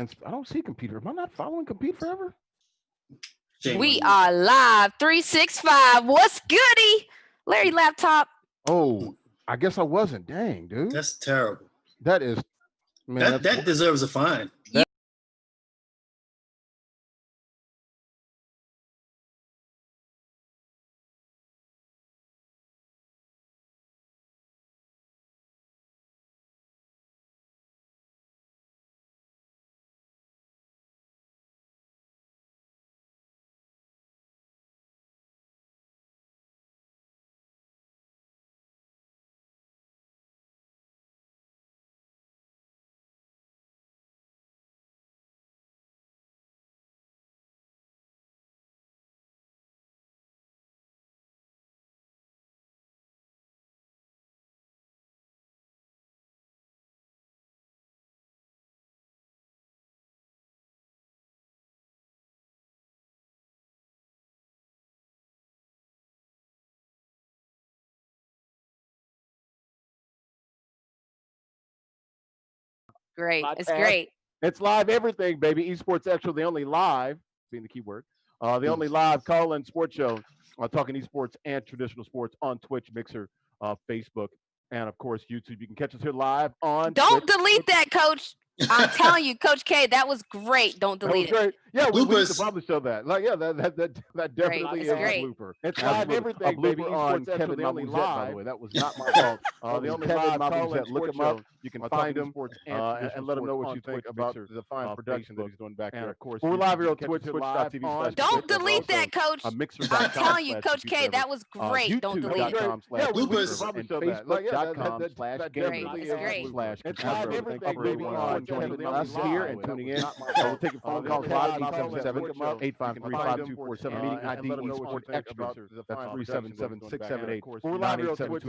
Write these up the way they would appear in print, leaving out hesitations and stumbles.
and I don't see Compete. Am I not following Compete Forever? We are live 365. What's goody? Larry Laptop. Oh, I guess I wasn't. Dang, dude. That's terrible. That is, man. That deserves a fine. Great. It's great. It's live everything, baby. esportsXTRA, the only live, being the keyword, the only live call-in sports show, talking esports and traditional sports on Twitch, Mixer, Facebook, and of course YouTube. You can catch us here live on. Don't Twitch. delete that, Coach. I'm telling you, Coach K, that was great. Don't delete it. Yeah, we should probably show that. Like, yeah, that definitely is a blooper. It's live everything, baby. On Kevin the only Mamuzet, live. by the way. That was not my fault. The only Kevin live Mamuzet. Look him up. You can find him and let him know what you think about the fine production that he's doing back there. Of course, we're live here on Twitch, twitch.tv. Don't delete that, Coach. Mixer.com. I'm telling you, Coach K, that was great. Don't delete it. Yeah, bloopers and Facebook.com/slash it's live everything, baby. Joining us here and tuning in. We're taking phone calls live 877-853-5247. Meeting ID esportsXTRA. That's 377-678. We're live here on Twitch.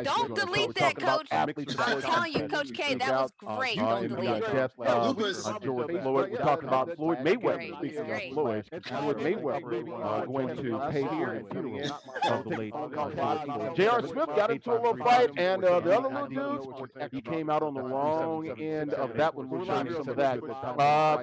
Don't delete that, Coach. I'm telling you, Coach K, that was great. Don't delete it. George Floyd. We're talking about Floyd Mayweather. Speaking of Floyd, Floyd Mayweather going to pay here and funeral of the late J.R. Smith got into a little fight, and the other little dude, he came out on the wrong end of that one. We'll show you some of that.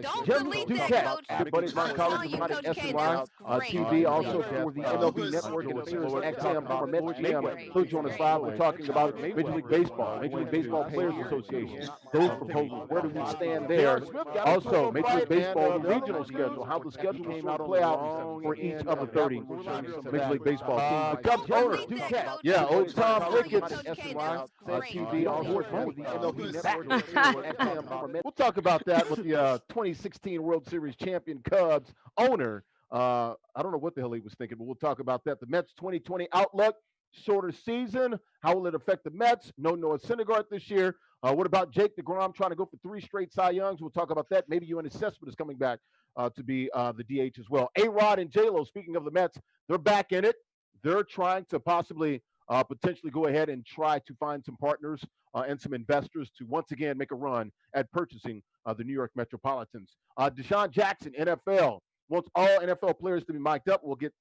Don't delete that, Coach. Good buddies, my colleagues, I'm telling you, Coach K, that SNY was great. TV, also for the MLB Network and the Sirius XM former Mets GM. Who join us live? We're talking about Major League Baseball, Major League Baseball Players Association. Those proposals, where do we stand there? Also, Major League Baseball, the regional schedule, how the schedule will play out for each of the 30 Major League Baseball teams. The Cubs owner, yeah, old Tom Ricketts, SNY TV, also for the MLB Network. We'll talk about that with the 2016 World Series champion Cubs owner. I don't know what the hell he was thinking, but we'll talk about that. The Mets 2020 outlook, shorter season. How will it affect the Mets? No Noah Syndergaard this year. What about Jake DeGrom trying to go for 3 straight Cy Youngs? We'll talk about that. Maybe Ewan Cespedes is coming back to be the DH as well. A-Rod and J-Lo, speaking of the Mets, they're back in it. They're trying to possibly potentially go ahead and try to find some partners and some investors to once again make a run at purchasing the New York Metropolitans. Deshaun Jackson, NFL, wants all NFL players to be mic'd up. We'll get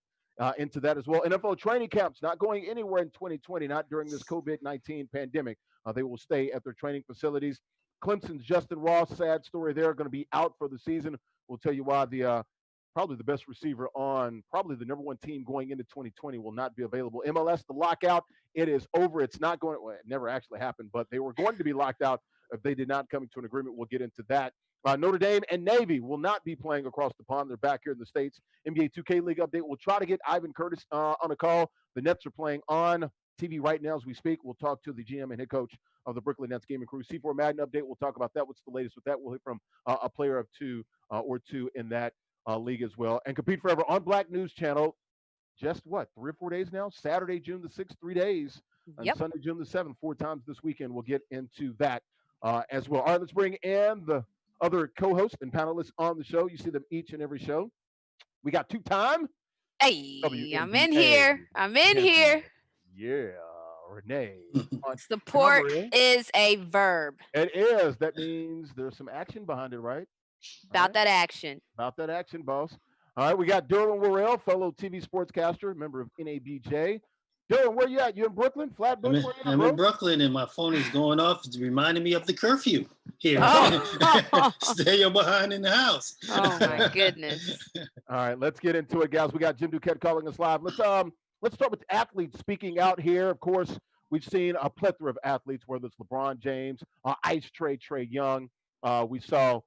into that as well. NFL training camps not going anywhere in 2020, not during this COVID-19 pandemic. They will stay at their training facilities. Clemson's Justin Ross, sad story there, going to be out for the season. We'll tell you why. The probably the best receiver on probably the number 1 team going into 2020 will not be available. MLS, the lockout, it is over. It's not going, well, it never actually happened, but they were going to be locked out if they did not come to an agreement. We'll get into that. Notre Dame and Navy will not be playing across the pond. They're back here in the States. NBA 2K League update. We'll try to get Ivan Curtis on a call. The Nets are playing on TV right now as we speak. We'll talk to the GM and head coach of the Brooklyn Nets gaming crew. C4 Madden update. We'll talk about that. What's the latest with that? We'll hear from a player of two or two in that league as well. And Compete Forever on Black News Channel. Just what, 3 or 4 days now? Saturday, June the 6th, 3 days. And Sunday, June the 7th, 4 times this weekend. We'll get into that as well. All right, let's bring in the other co-hosts and panelists on the show. You see them each and every show. We got 2-time. Hey, I'm in here. I'm in here. Yeah, Renee. Support is a verb. It is. That means there's some action behind it, right? About that action. About that action, boss. All right, we got Derwin Worrell, fellow TV sportscaster, member of NABJ. Dylan, where you at? You in Brooklyn? Flatbush? Where you at, I'm bro? in Brooklyn, and my phone is going off. It's reminding me of the curfew here. Oh, Stay your behind in the house. oh my goodness. All right, let's get into it, guys. We got Jim Duquette calling us live. Let's start with athletes speaking out here. Of course, we've seen a plethora of athletes, whether it's LeBron James, Ice Trey Young. We saw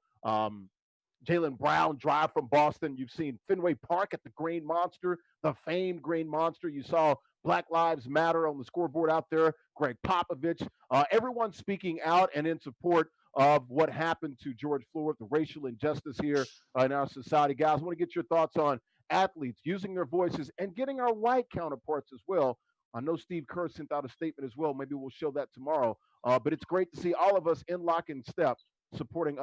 Jaylen Brown drive from Boston. You've seen Fenway Park at the Green Monster, the famed Green Monster. You saw Black Lives Matter on the scoreboard out there. Greg Popovich. Everyone speaking out and in support of what happened to George Floyd, the racial injustice here in our society. Guys, I want to get your thoughts on athletes using their voices and getting our white counterparts as well. I know Steve Kerr sent out a statement as well. Maybe we'll show that tomorrow. But it's great to see all of us in lock and step supporting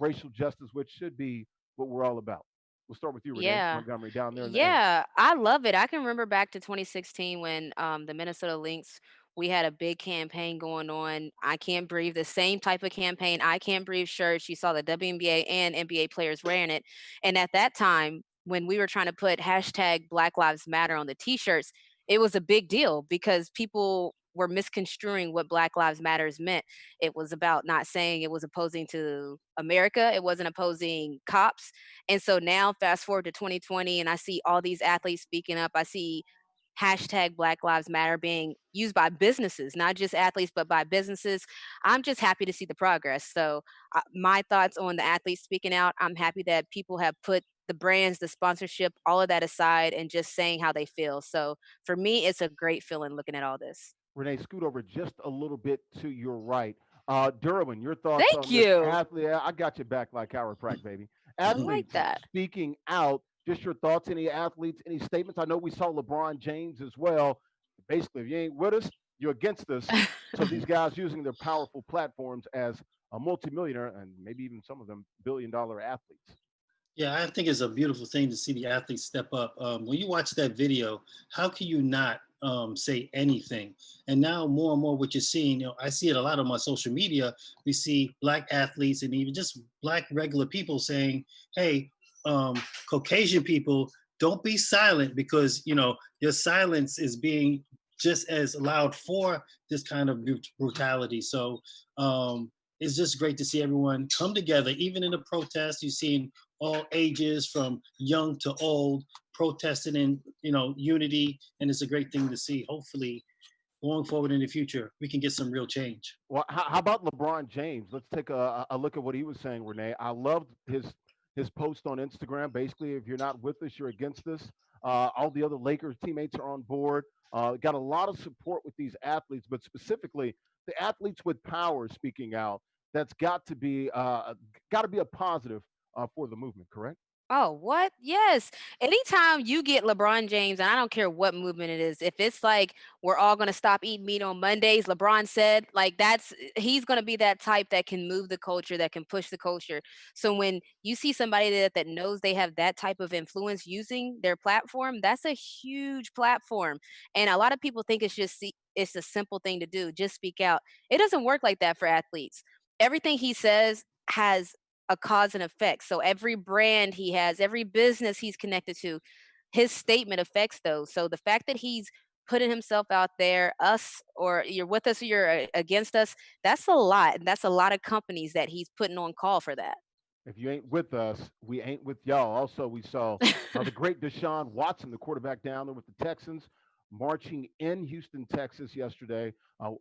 racial justice, which should be what we're all about. We'll start with you, Renee Yeah. Montgomery, down there in the A. Yeah, I love it. I can remember back to 2016 when the Minnesota Lynx, we had a big campaign going on. I Can't Breathe, the same type of campaign. I Can't Breathe shirts. You saw the WNBA and NBA players wearing it. And at that time, when we were trying to put hashtag Black Lives Matter on the t-shirts, it was a big deal because people were misconstruing what Black Lives Matters meant. It was about not saying it was opposing to America. It wasn't opposing cops. And so now, fast forward to 2020, and I see all these athletes speaking up. I see hashtag Black Lives Matter being used by businesses, not just athletes, but by businesses. I'm just happy to see the progress. So, my thoughts on the athletes speaking out, I'm happy that people have put the brands, the sponsorship, all of that aside and just saying how they feel. So, for me, it's a great feeling looking at all this. Renee, scoot over just a little bit to your right. Derwin, your thoughts Thank on this you. athlete? I got you back like chiropractic, baby. I like Athletes that. speaking out. Just your thoughts. Any athletes? Any statements? I know we saw LeBron James as well. Basically, if you ain't with us, you're against us. So these guys using their powerful platforms as a multimillionaire and maybe even some of them billion-dollar athletes. Yeah, I think it's a beautiful thing to see the athletes step up. When you watch that video, how can you not say anything? And now more and more, what you're seeing, I see it a lot on my social media. We see Black athletes and even just Black regular people saying, "Hey, Caucasian people, don't be silent because your silence is being just as loud for this kind of brutality." So it's just great to see everyone come together, even in the protest. You've seen all ages from young to old protesting in unity, and it's a great thing to see. Hopefully going forward in the future we can get some real change. Well, how about LeBron James? Let's take a look at what he was saying, Renee. I loved his post on Instagram. Basically, if you're not with us, you're against us. All the other Lakers teammates are on board. Got a lot of support with these athletes, but specifically the athletes with power speaking out. That's got to be a positive for the movement. Correct? Oh, what? Yes. Anytime you get LeBron James, and I don't care what movement it is, if it's like we're all going to stop eating meat on Mondays, LeBron said, like he's going to be that type that can move the culture, that can push the culture. So when you see somebody that knows they have that type of influence using their platform, that's a huge platform. And a lot of people think it's a simple thing to do, just speak out. It doesn't work like that for athletes. Everything he says has a cause and effect. So every brand he has, every business he's connected to, his statement affects those. So the fact that he's putting himself out there, us or you're with us or you're against us, that's a lot. And that's a lot of companies that he's putting on call for that. If you ain't with us, we ain't with y'all. Also, we saw the great Deshaun Watson, the quarterback down there with the Texans, marching in Houston, Texas yesterday,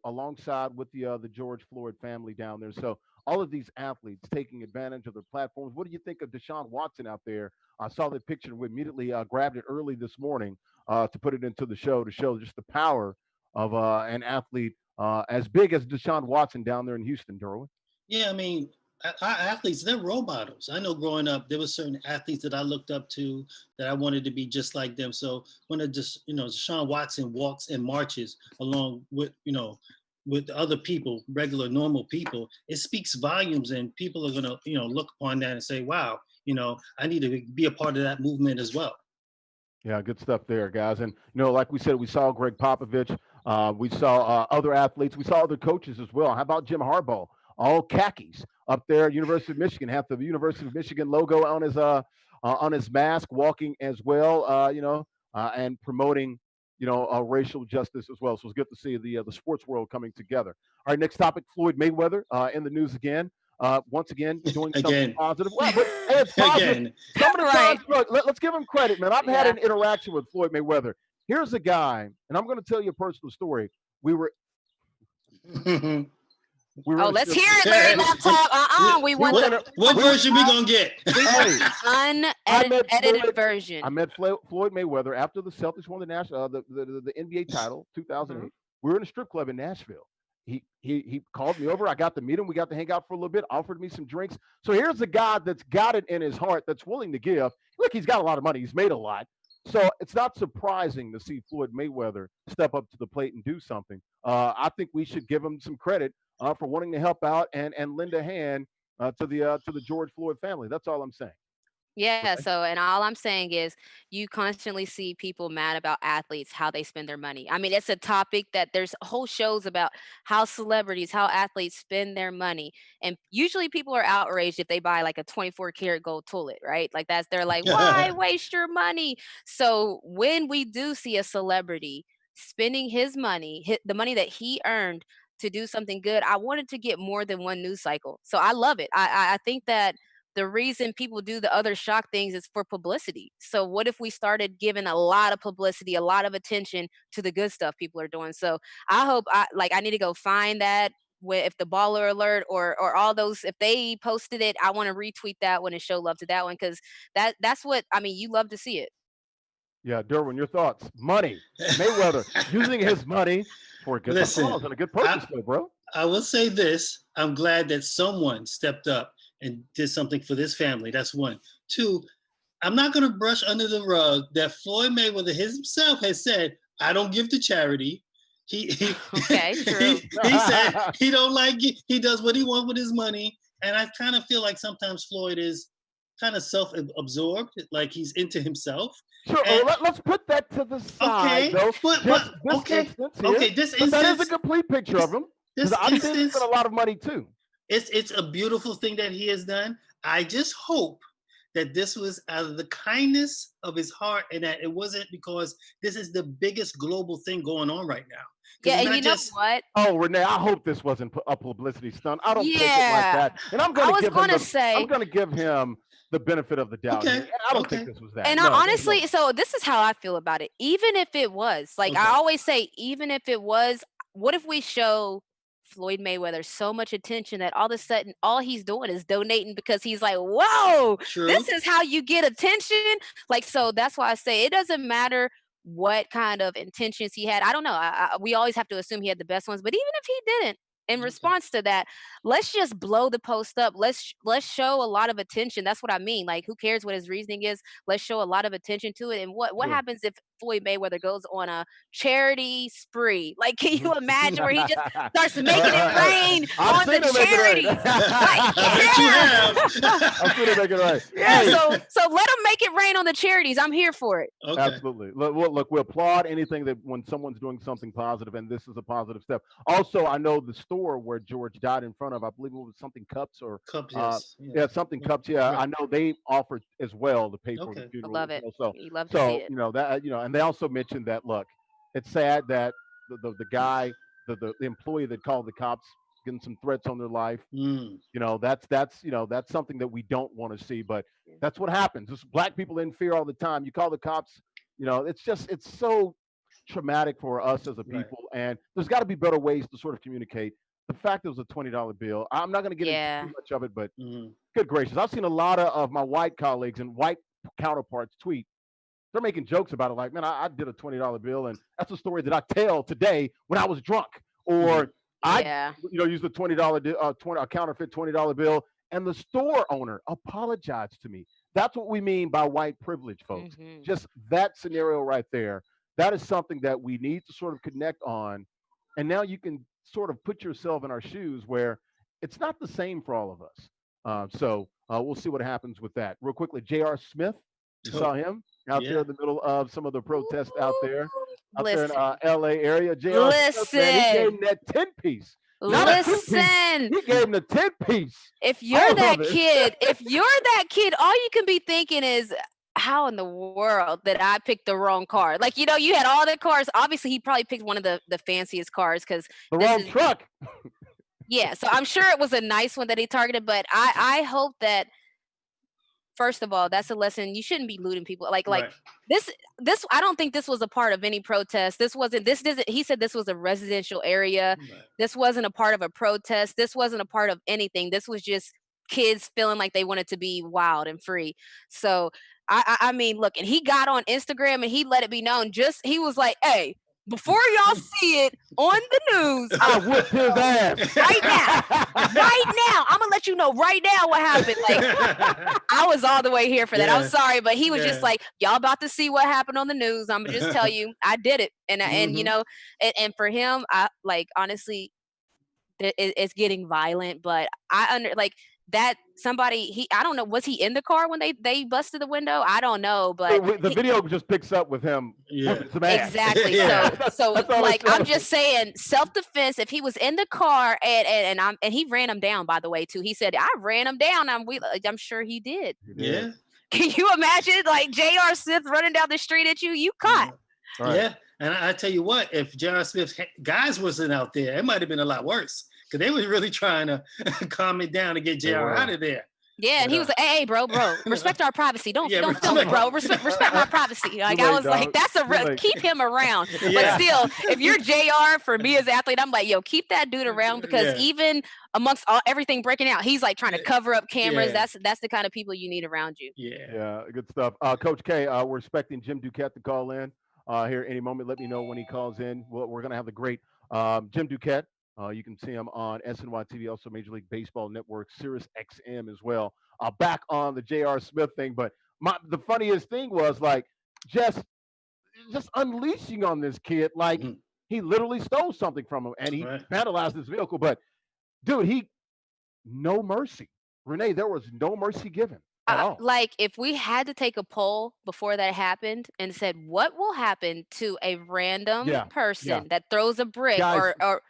alongside with the George Floyd family down there. So all of these athletes taking advantage of their platforms. What do you think of Deshaun Watson out there? I saw the picture. We immediately grabbed it early this morning to put it into the show to show just the power of an athlete as big as Deshaun Watson down there in Houston, Derwin. Yeah, I mean, our athletes, they're role models. I know growing up, there were certain athletes that I looked up to that I wanted to be just like them. So when Deshaun Watson walks and marches along with other people, regular, normal people, it speaks volumes, and people are going to, look upon that and say, wow, I need to be a part of that movement as well. Yeah, good stuff there, guys. And like we said, we saw Greg Popovich. We saw other athletes. We saw other coaches as well. How about Jim Harbaugh? All khakis up there, University of Michigan. Have the University of Michigan logo on his mask, walking as well. And promoting, racial justice as well. So it's good to see the sports world coming together. All right, next topic: Floyd Mayweather in the news again. Once again, doing something Again. positive. Well, but hey, it's positive. Again. Some of the Right. times, look, let's give him credit, man. I've had Yeah. an interaction with Floyd Mayweather. Here's a guy, and I'm going to tell you a personal story. We were Oh, in a let's strip hear it, club. Larry Laptop. We want the What version we gonna get? Hey, unedited version. I met Floyd Mayweather after the Celtics won the national the NBA title, 2008. We were in a strip club in Nashville. He called me over. I got to meet him. We got to hang out for a little bit. Offered me some drinks. So here's a guy that's got it in his heart, that's willing to give. Look, he's got a lot of money. He's made a lot. So it's not surprising to see Floyd Mayweather step up to the plate and do something. I think we should give him some credit for wanting to help out and lend a hand to the George Floyd family. That's all I'm saying. Yeah, so and all I'm saying is you constantly see people mad about athletes, how they spend their money. I mean, it's a topic that there's whole shows about how celebrities, how athletes spend their money. And usually people are outraged if they buy like a 24 karat gold toilet, right? Like they're like, why waste your money? So when we do see a celebrity spending his money, the money that he earned to do something good, I wanted to get more than one news cycle. So I love it. I think that the reason people do the other shock things is for publicity. So what if we started giving a lot of publicity, a lot of attention to the good stuff people are doing? So I hope I need to go find that if the baller alert or all those, if they posted it, I want to retweet that one and show love to that one, because that's what I mean. You love to see it. Yeah, Derwin, your thoughts? Money. Mayweather using his money for a good cause and a good purpose, bro. I will say this. I'm glad that someone stepped up and did something for this family. That's one. Two, I'm not going to brush under the rug that Floyd Mayweather himself has said, I don't give to charity. Okay, true. He said he don't like it. He does what he wants with his money. And I kind of feel like sometimes Floyd is kind of self-absorbed, like he's into himself. Sure. Let's put that to the side, though. This instance, that is a complete picture of him. I've seen him spend a lot of money too. It's a beautiful thing that he has done. I just hope that this was out of the kindness of his heart and that it wasn't because this is the biggest global thing going on right now. Yeah, and you know what? Oh, Renee, I hope this wasn't a publicity stunt. I don't take it like that. And I'm going to give him the benefit of the doubt. Okay. I don't think this was that. And honestly, so this is how I feel about it. Even if it was, like I always say, even if it was, what if we show Floyd Mayweather so much attention that all of a sudden all he's doing is donating because he's like, whoa, this is how you get attention. Like, so that's why I say it doesn't matter what kind of intentions he had. I don't know. We always have to assume he had the best ones, but even if he didn't, in response to that, let's just blow the post up. Let's show a lot of attention. That's what I mean. Like, who cares what his reasoning is? Let's show a lot of attention to it. And what happens if Floyd Mayweather goes on a charity spree? Like, can you imagine where he just starts making it rain on the charities? I bet you have. I'm sure they make it right. Yeah, so let him make it rain on the charities. I'm here for it. Okay. Absolutely. Look, we applaud anything that when someone's doing something positive, and this is a positive step. Also, I know the store where George died in front of, I believe it was something cups or Cups, something cups. Yeah, right. I know they offered as well to pay for the funeral. I love it. So you love to see it. And they also mentioned that look, it's sad that the guy, the employee that called the cops, getting some threats on their life. That's something that we don't want to see, but that's what happens. It's black people in fear all the time. You call the cops, it's so traumatic for us as a people, and there's got to be better ways to sort of communicate. The fact it was a $20 bill, I'm not going to get into too much of it, but good gracious, I've seen a lot of my white colleagues and white counterparts tweet. They're making jokes about it, like, man, I did a $20 bill, and that's a story that I tell today when I was drunk, or I used a a counterfeit $20 bill, and the store owner apologized to me. That's what we mean by white privilege, folks. Just that scenario right there. That is something that we need to sort of connect on. And now you can sort of put yourself in our shoes where it's not the same for all of us. So we'll see what happens with that. Real quickly, J.R. Smith, you saw him out there in the middle of some of the protests out there in L.A. area. J.R. Smith, man, he gave him that 10-piece. Listen, he gave him the 10-piece. If you're that kid, all you can be thinking is, how in the world did I pick the wrong car? Like, you know, you had all the cars. Obviously, he probably picked one of the fanciest cars because The wrong truck. Yeah, so I'm sure it was a nice one that he targeted, but I hope that, first of all, that's a lesson. You shouldn't be looting people. Like Right. this I don't think this was a part of any protest. This doesn't he said this was a residential area. Right. This wasn't a part of a protest. This wasn't a part of anything. This was just kids feeling like they wanted to be wild and free. So I mean, look, and he got on Instagram and he let it be known. He was like, hey, before y'all see it on the news, I whipped his ass. right now, I'm gonna let you know right now what happened. Like, I was all the way here for that. I'm sorry, but he was just like, y'all about to see what happened on the news. I'm gonna just tell you, I did it. And you know, and for him, I like, honestly, it's getting violent, but that somebody, I don't know, was he in the car when they busted the window? I don't know, but the video just picks up with him whipping some ass. Exactly. So like, I'm just saying, self-defense. If he was in the car and he ran him down, by the way, too. He said, I ran him down. I'm sure he did. Yeah. Can you imagine, like, J.R. Smith running down the street at you? You caught. Right. Yeah. And I tell you what, if J.R. Smith's guys wasn't out there, it might have been a lot worse. Because they was really trying to calm it down to get JR out of there. Yeah, and he was like, hey, bro, respect our privacy. Don't film it, bro. Respect my privacy. Like, I was like, that's keep him around. But still, if you're JR, for me as an athlete, I'm like, yo, keep that dude around, because even amongst everything breaking out, he's like trying to cover up cameras. That's the kind of people you need around you. Yeah, good stuff. Coach K, we're expecting Jim Duquette to call in here any moment. Let me know when he calls in. We're going to have the great Jim Duquette. You can see him on SNY TV, also Major League Baseball Network, Sirius XM as well. Back on the J.R. Smith thing, but the funniest thing was like just unleashing on this kid, like he literally stole something from him and he vandalized his vehicle. But dude, no mercy. Renee, there was no mercy given at all. Like, if we had to take a poll before that happened and said, what will happen to a random person that throws a brick or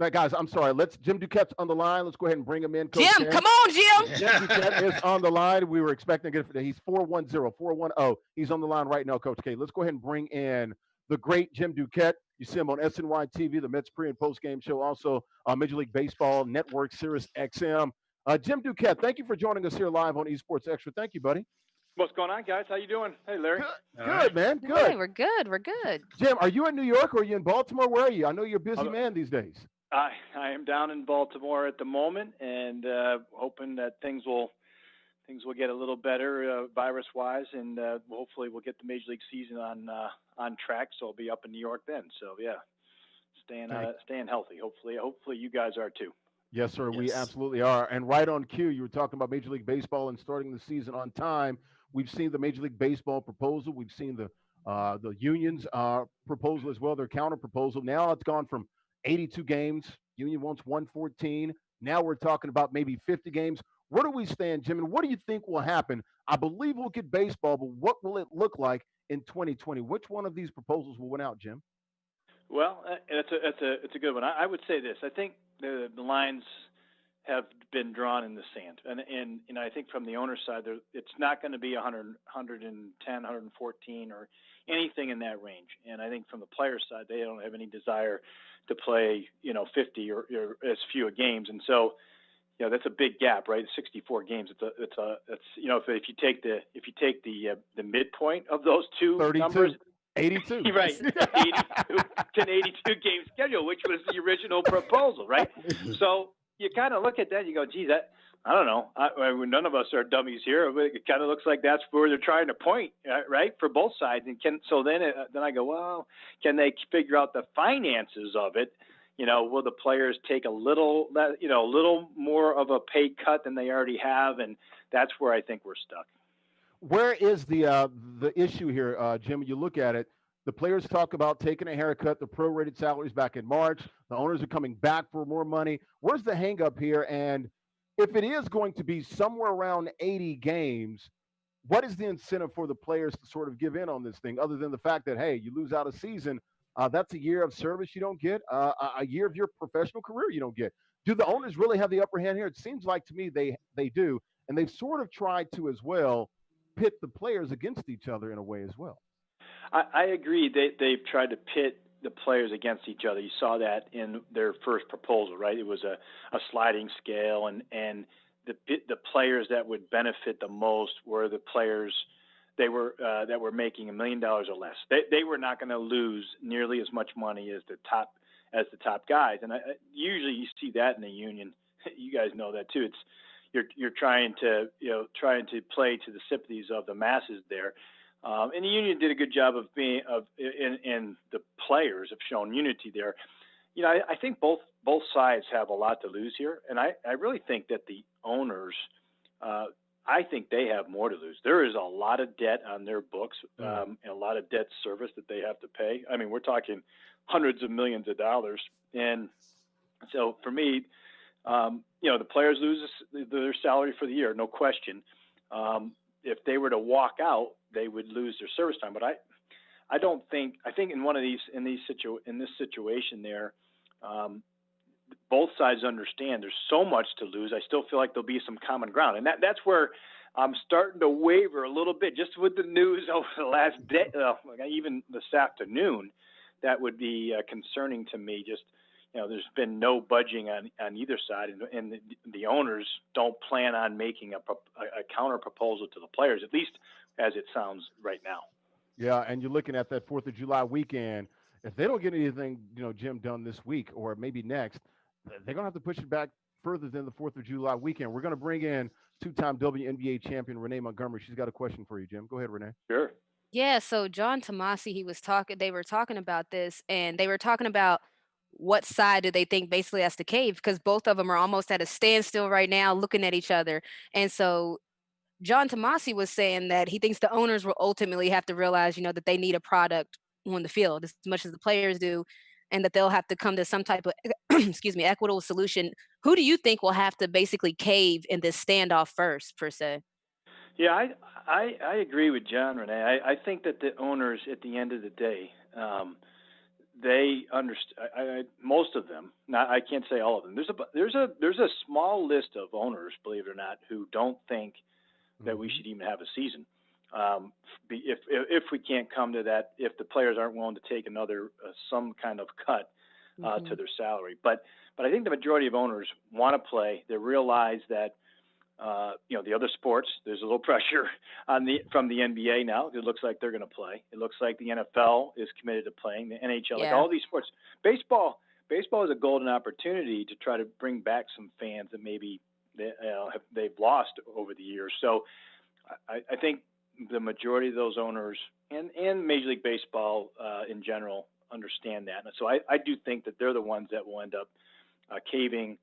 Right, guys, I'm sorry. Jim Duquette's on the line. Let's go ahead and bring him in. Coach Jim, come on, Jim. Jim Duquette is on the line. We were expecting to get he's 410. He's on the line right now, Coach K. Let's go ahead and bring in the great Jim Duquette. You see him on SNY TV, the Mets pre and post game show, also Major League Baseball Network, Sirius XM. Jim Duquette, thank you for joining us here live on Esports Extra. Thank you, buddy. What's going on, guys? How you doing? Hey, Larry. Good, man. Good. Hey, we're good. Jim, are you in New York or are you in Baltimore? Where are you? I know you're a busy man these days. I am down in Baltimore at the moment, and hoping that things will get a little better virus-wise, and hopefully we'll get the Major League season on track. So I'll be up in New York then. So yeah, staying healthy. Hopefully you guys are too. Yes, sir. Yes. We absolutely are. And right on cue, you were talking about Major League Baseball and starting the season on time. We've seen the Major League Baseball proposal. We've seen the unions proposal as well, their counter proposal. Now it's gone from 82 games. Union wants 114. Now we're talking about maybe 50 games. Where do we stand, Jim? And what do you think will happen? I believe we'll get baseball, but what will it look like in 2020? Which one of these proposals will win out, Jim? Well, it's a good one. I would say this. I think the lines have been drawn in the sand, and you know, I think from the owner's side, it's not going to be 100, 110, 114 or anything in that range. And I think from the player's side, they don't have any desire to play, 50 or as few a games. And so, that's a big gap, right? 64 games. It's if you take the midpoint of those two 32. numbers, 82. Right. 82 game schedule, which was the original proposal, right? So you kind of look at that, you go, geez, I don't know. None of us are dummies here, but it kind of looks like that's where they're trying to point, right, for both sides. And then I go, well, can they figure out the finances of it? Will the players take a little more of a pay cut than they already have? And that's where I think we're stuck. Where is the issue here, Jim? You look at it, the players talk about taking a haircut, the prorated salaries back in March. The owners are coming back for more money. Where's the hang up here? And if it is going to be somewhere around 80 games, what is the incentive for the players to sort of give in on this thing, other than the fact that, hey, you lose out a season, that's a year of service you don't get, a year of your professional career you don't get. Do the owners really have the upper hand here? It seems like to me they do, and they've sort of tried to as well pit the players against each other in a way as well. I agree. They've tried to pit the players against each other. You saw that in their first proposal, right? It was a sliding scale, and the players that would benefit the most were the players that were making $1 million or less. They were not going to lose nearly as much money as the top guys. And usually you see that in the union. You guys know that too. You're trying to play to the sympathies of the masses there. And the union did a good job and the players have shown unity there. I think both sides have a lot to lose here, and I really think that the owners, I think they have more to lose. There is a lot of debt on their books, and a lot of debt service that they have to pay. I mean, we're talking hundreds of millions of dollars, and so for me, the players lose their salary for the year, no question. If they were to walk out, they would lose their service time. But I think in this situation there, both sides understand there's so much to lose. I still feel like there'll be some common ground, and that's where I'm starting to waver a little bit, just with the news over the last day, even this afternoon. That would be concerning to me. Just there's been no budging on either side, and the owners don't plan on making a counter proposal to the players, at least as it sounds right now. Yeah, and you're looking at that 4th of July weekend. If they don't get anything, Jim, done this week or maybe next, they're going to have to push it back further than the 4th of July weekend. We're going to bring in two-time WNBA champion Renee Montgomery. She's got a question for you, Jim. Go ahead, Renee. Sure. Yeah, so John Tomasi, they were talking about this, and they were talking about what side do they think basically has to cave, because both of them are almost at a standstill right now looking at each other. And so John Tomasi was saying that he thinks the owners will ultimately have to realize, that they need a product on the field as much as the players do, and that they'll have to come to some type of, equitable solution. Who do you think will have to basically cave in this standoff first, per se? Yeah, I agree with John, Renee. I think that the owners, at the end of the day, they understand. Most of them, I can't say all of them. There's a small list of owners, believe it or not, who don't think that we should even have a season. If we can't come to that, if the players aren't willing to take another some kind of cut to their salary, but I think the majority of owners want to play. They realize that the other sports, there's a little pressure from the NBA now. It looks like they're going to play. It looks like the NFL is committed to playing. The NHL, like all these sports, baseball is a golden opportunity to try to bring back some fans that maybe they've lost over the years. So I think the majority of those owners and Major League Baseball in general understand that. And so I do think that they're the ones that will end up caving.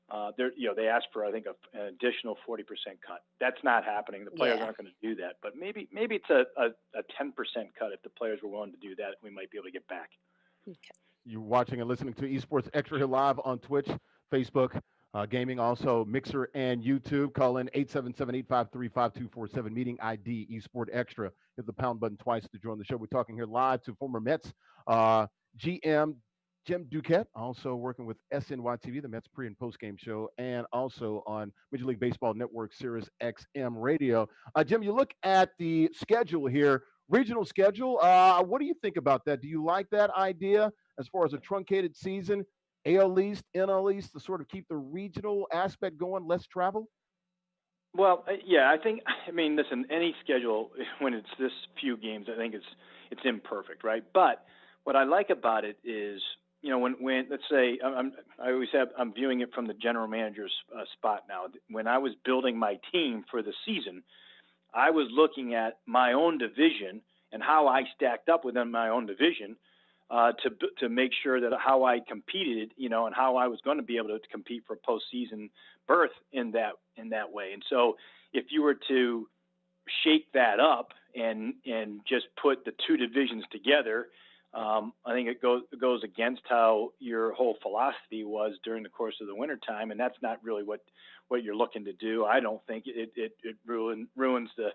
They asked for, I think, an additional 40% cut. That's not happening. The players aren't going to do that. But maybe it's a 10% cut. If the players were willing to do that, we might be able to get back. Okay. You're watching and listening to Esports Extra here live on Twitch, Facebook, gaming, also Mixer and YouTube. Call in 877-853-5247, meeting ID Esport Extra. Hit the pound button twice to join the show. We're talking here live to former Mets GM Jim Duquette, also working with SNY TV, the Mets pre- and post-game show, and also on Major League Baseball Network, Sirius XM Radio. Jim, you look at the schedule here, regional schedule. What do you think about that? Do you like that idea as far as a truncated season, AL East, NL East, to sort of keep the regional aspect going, less travel? Well, listen, any schedule, when it's this few games, I think it's imperfect, right? But what I like about it is, when let's say I'm viewing it from the general manager's spot now. When I was building my team for the season, I was looking at my own division and how I stacked up within my own division to make sure that how I competed, and how I was going to be able to compete for postseason berth in that way. And so, if you were to shake that up and just put the two divisions together, I think it goes against how your whole philosophy was during the course of the wintertime, and that's not really what you're looking to do. I don't think it ruins the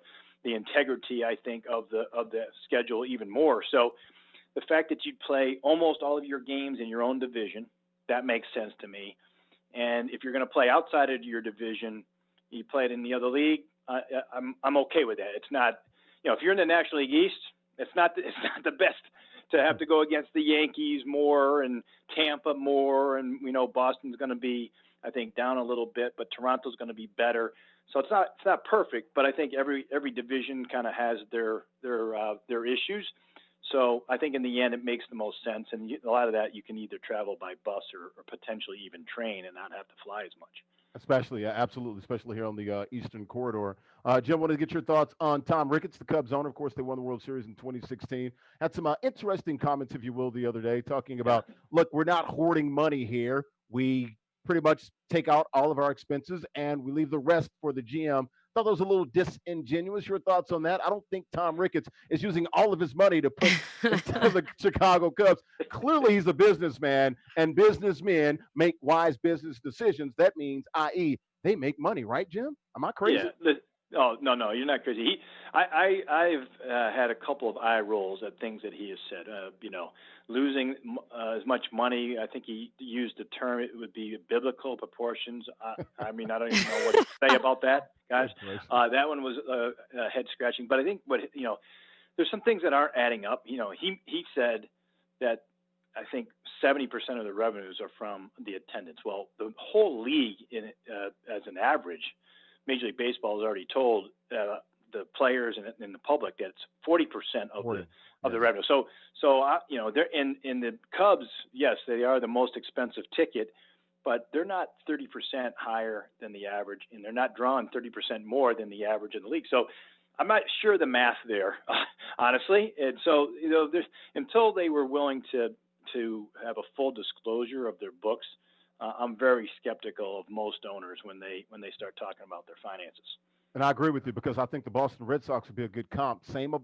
integrity, I think, of the schedule even more. So the fact that you play almost all of your games in your own division, that makes sense to me. And if you're going to play outside of your division, you play it in the other league, I'm okay with that. It's not, if you're in the National League East, it's not the best to have to go against the Yankees more and Tampa more, and we know Boston's going to be, I think, down a little bit, but Toronto's going to be better. So it's not perfect, but I think every division kind of has their issues. So I think in the end it makes the most sense, and a lot of that you can either travel by bus or potentially even train and not have to fly as much. Especially, absolutely, especially here on the Eastern Corridor. Jim, wanted to get your thoughts on Tom Ricketts, the Cubs owner. Of course, they won the World Series in 2016. Had some interesting comments, if you will, the other day, talking about, look, we're not hoarding money here. We pretty much take out all of our expenses and we leave the rest for the GM. Thought that was a little disingenuous. Your thoughts on that? I don't think Tom Ricketts is using all of his money to put into the Chicago Cubs. Clearly, he's a businessman, and businessmen make wise business decisions. That means, i.e., they make money, right, Jim? Am I crazy? Yeah. Oh, no, you're not crazy. I've had a couple of eye rolls at things that he has said. Losing as much money. I think he used the term, it would be biblical proportions. I mean, I don't even know what to say about that, guys. That one was head scratching. But I think there's some things that aren't adding up. He said that I think 70% of the revenues are from the attendance. Well, the whole league as an average, Major League Baseball has already told the players and the public that it's 40% of the revenue. So they're in the Cubs. Yes, they are the most expensive ticket, but they're not 30% higher than the average, and they're not drawing 30% more than the average in the league. So I'm not sure the math there, honestly. And so until they were willing to have a full disclosure of their books, I'm very skeptical of most owners when they start talking about their finances. And I agree with you, because I think the Boston Red Sox would be a good comp. Same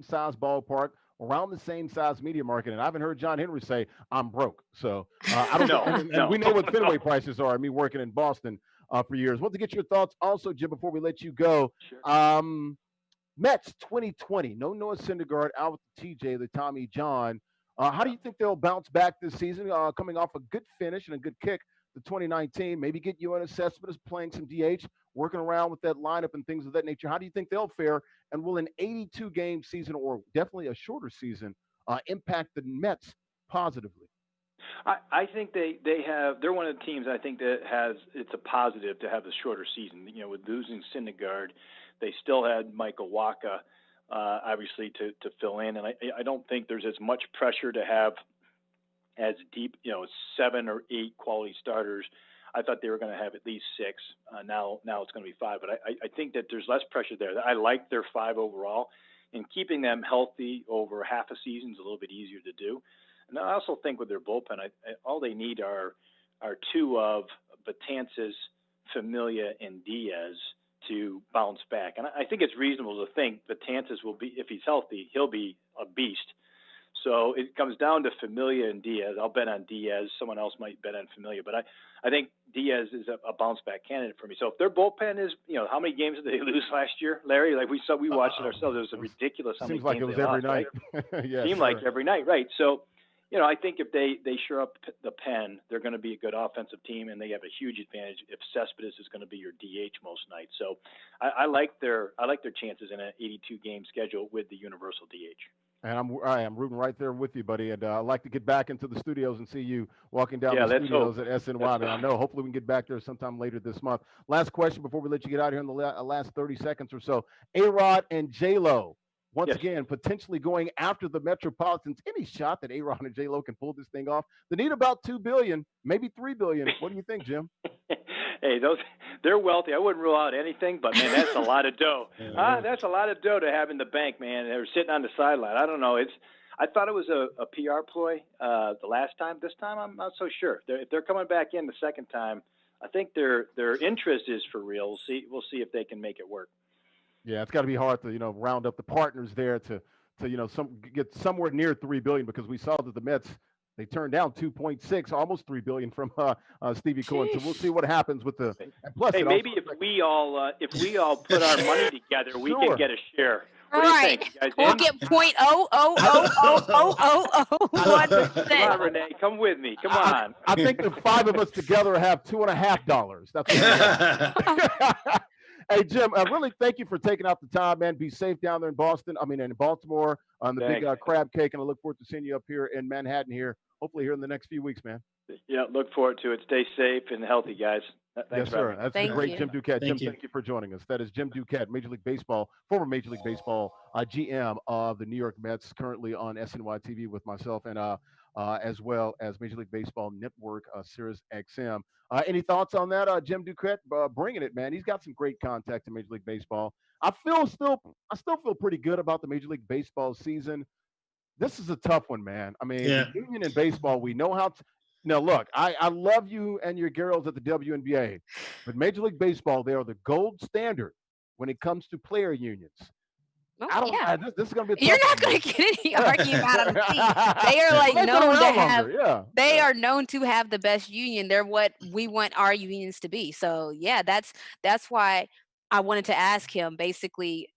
size ballpark, around the same size media market. And I haven't heard John Henry say, I'm broke. So I don't know. And we know what Fenway prices are. Me working in Boston for years. Want to get your thoughts also, Jim, before we let you go. Sure. Mets 2020. No Noah Syndergaard, out with the TJ, the Tommy John. How do you think they'll bounce back this season, coming off a good finish and a good kick to 2019? Maybe get you an assessment as playing some DH, working around with that lineup and things of that nature. How do you think they'll fare? And will an 82-game season, or definitely a shorter season, impact the Mets positively? I think they're one of the teams I think that it's a positive to have a shorter season. With losing Syndergaard, they still had Michael Wacha, obviously to fill in, and I don't think there's as much pressure to have as deep, 7 or 8 quality starters. I thought they were going to have at least 6. Now it's going to be 5, but I think that there's less pressure there. I like their 5 overall, and keeping them healthy over half a season is a little bit easier to do. And I also think with their bullpen, all they need are 2 of Betances, Familia, and Diaz to bounce back. And I think it's reasonable to think Betances will be, if he's healthy, he'll be a beast. So it comes down to Familia and Diaz. I'll bet on Diaz. Someone else might bet on Familia, but I think Diaz is a bounce back candidate for me. So if their bullpen is, how many games did they lose last year, Larry? Like we watched it ourselves. It was ridiculous how many games they lost. Seems like it was every night. Right? Yeah, seemed like every night, right? So, I think if they shore up the pen, they're going to be a good offensive team, and they have a huge advantage if Cespedes is going to be your DH most nights. So I like their chances in an 82-game schedule with the universal DH. And I'm rooting right there with you, buddy. And I'd like to get back into the studios and see you walking down the studios at SNY. I know. Hopefully we can get back there sometime later this month. Last question before we let you get out of here in the last 30 seconds or so. A-Rod and J-Lo, once again, potentially going after the Metropolitans. Any shot that A-Rod and J-Lo can pull this thing off? They need about $2 billion, maybe $3 billion. What do you think, Jim? Hey, they're wealthy. I wouldn't rule out anything, but man, that's a lot of dough. That's a lot of dough to have in the bank, man. They're sitting on the sideline. I don't know. I thought it was a PR ploy the last time. This time, I'm not so sure. If they're coming back in the second time, I think their interest is for real. We'll see if they can make it work. Yeah, it's got to be hard to round up the partners there to get somewhere near $3 billion, because we saw that the Mets, they turned down 2.6, almost $3 billion from Stevie Cohen. So we'll see what happens with the. And plus, hey, maybe if we all put our money together, we can get a share. What do you think? You guys we'll get .0000001%. Come on, Renee, come with me. Come on. I think the 5 of us together have $2.50. That's what Hey, Jim, really thank you for taking out the time, man. Be safe down there in Boston. I mean, in Baltimore on the big Thanks. crab cake, and I look forward to seeing you up here in Manhattan here, hopefully here in the next few weeks, man. Yeah, look forward to it. Stay safe and healthy, guys. Thanks Yes, for having sir. me. That's the Thank great you. Jim Duquette. Jim, Thank you. thank you for joining us. That is Jim Duquette, Major League Baseball, former Major League Baseball GM of the New York Mets, currently on SNY TV with myself and as well as Major League Baseball Network, Sirius XM. Any thoughts on that, Jim Duquette? Bringing it, man. He's got some great contact in Major League Baseball. I still feel pretty good about the Major League Baseball season. This is a tough one, man. I mean, Yeah. the union in baseball, we know how. Now, look, I love you and your girls at the WNBA, but Major League Baseball, they are the gold standard when it comes to player unions. Oh, I don't. yeah. This is going to be a You're tough not one, going to get any argument out of me. They are Well, like they've been known to around have. longer. Yeah. They Yeah. are known to have the best union. They're what we want our unions to be. So yeah, that's why I wanted to ask him basically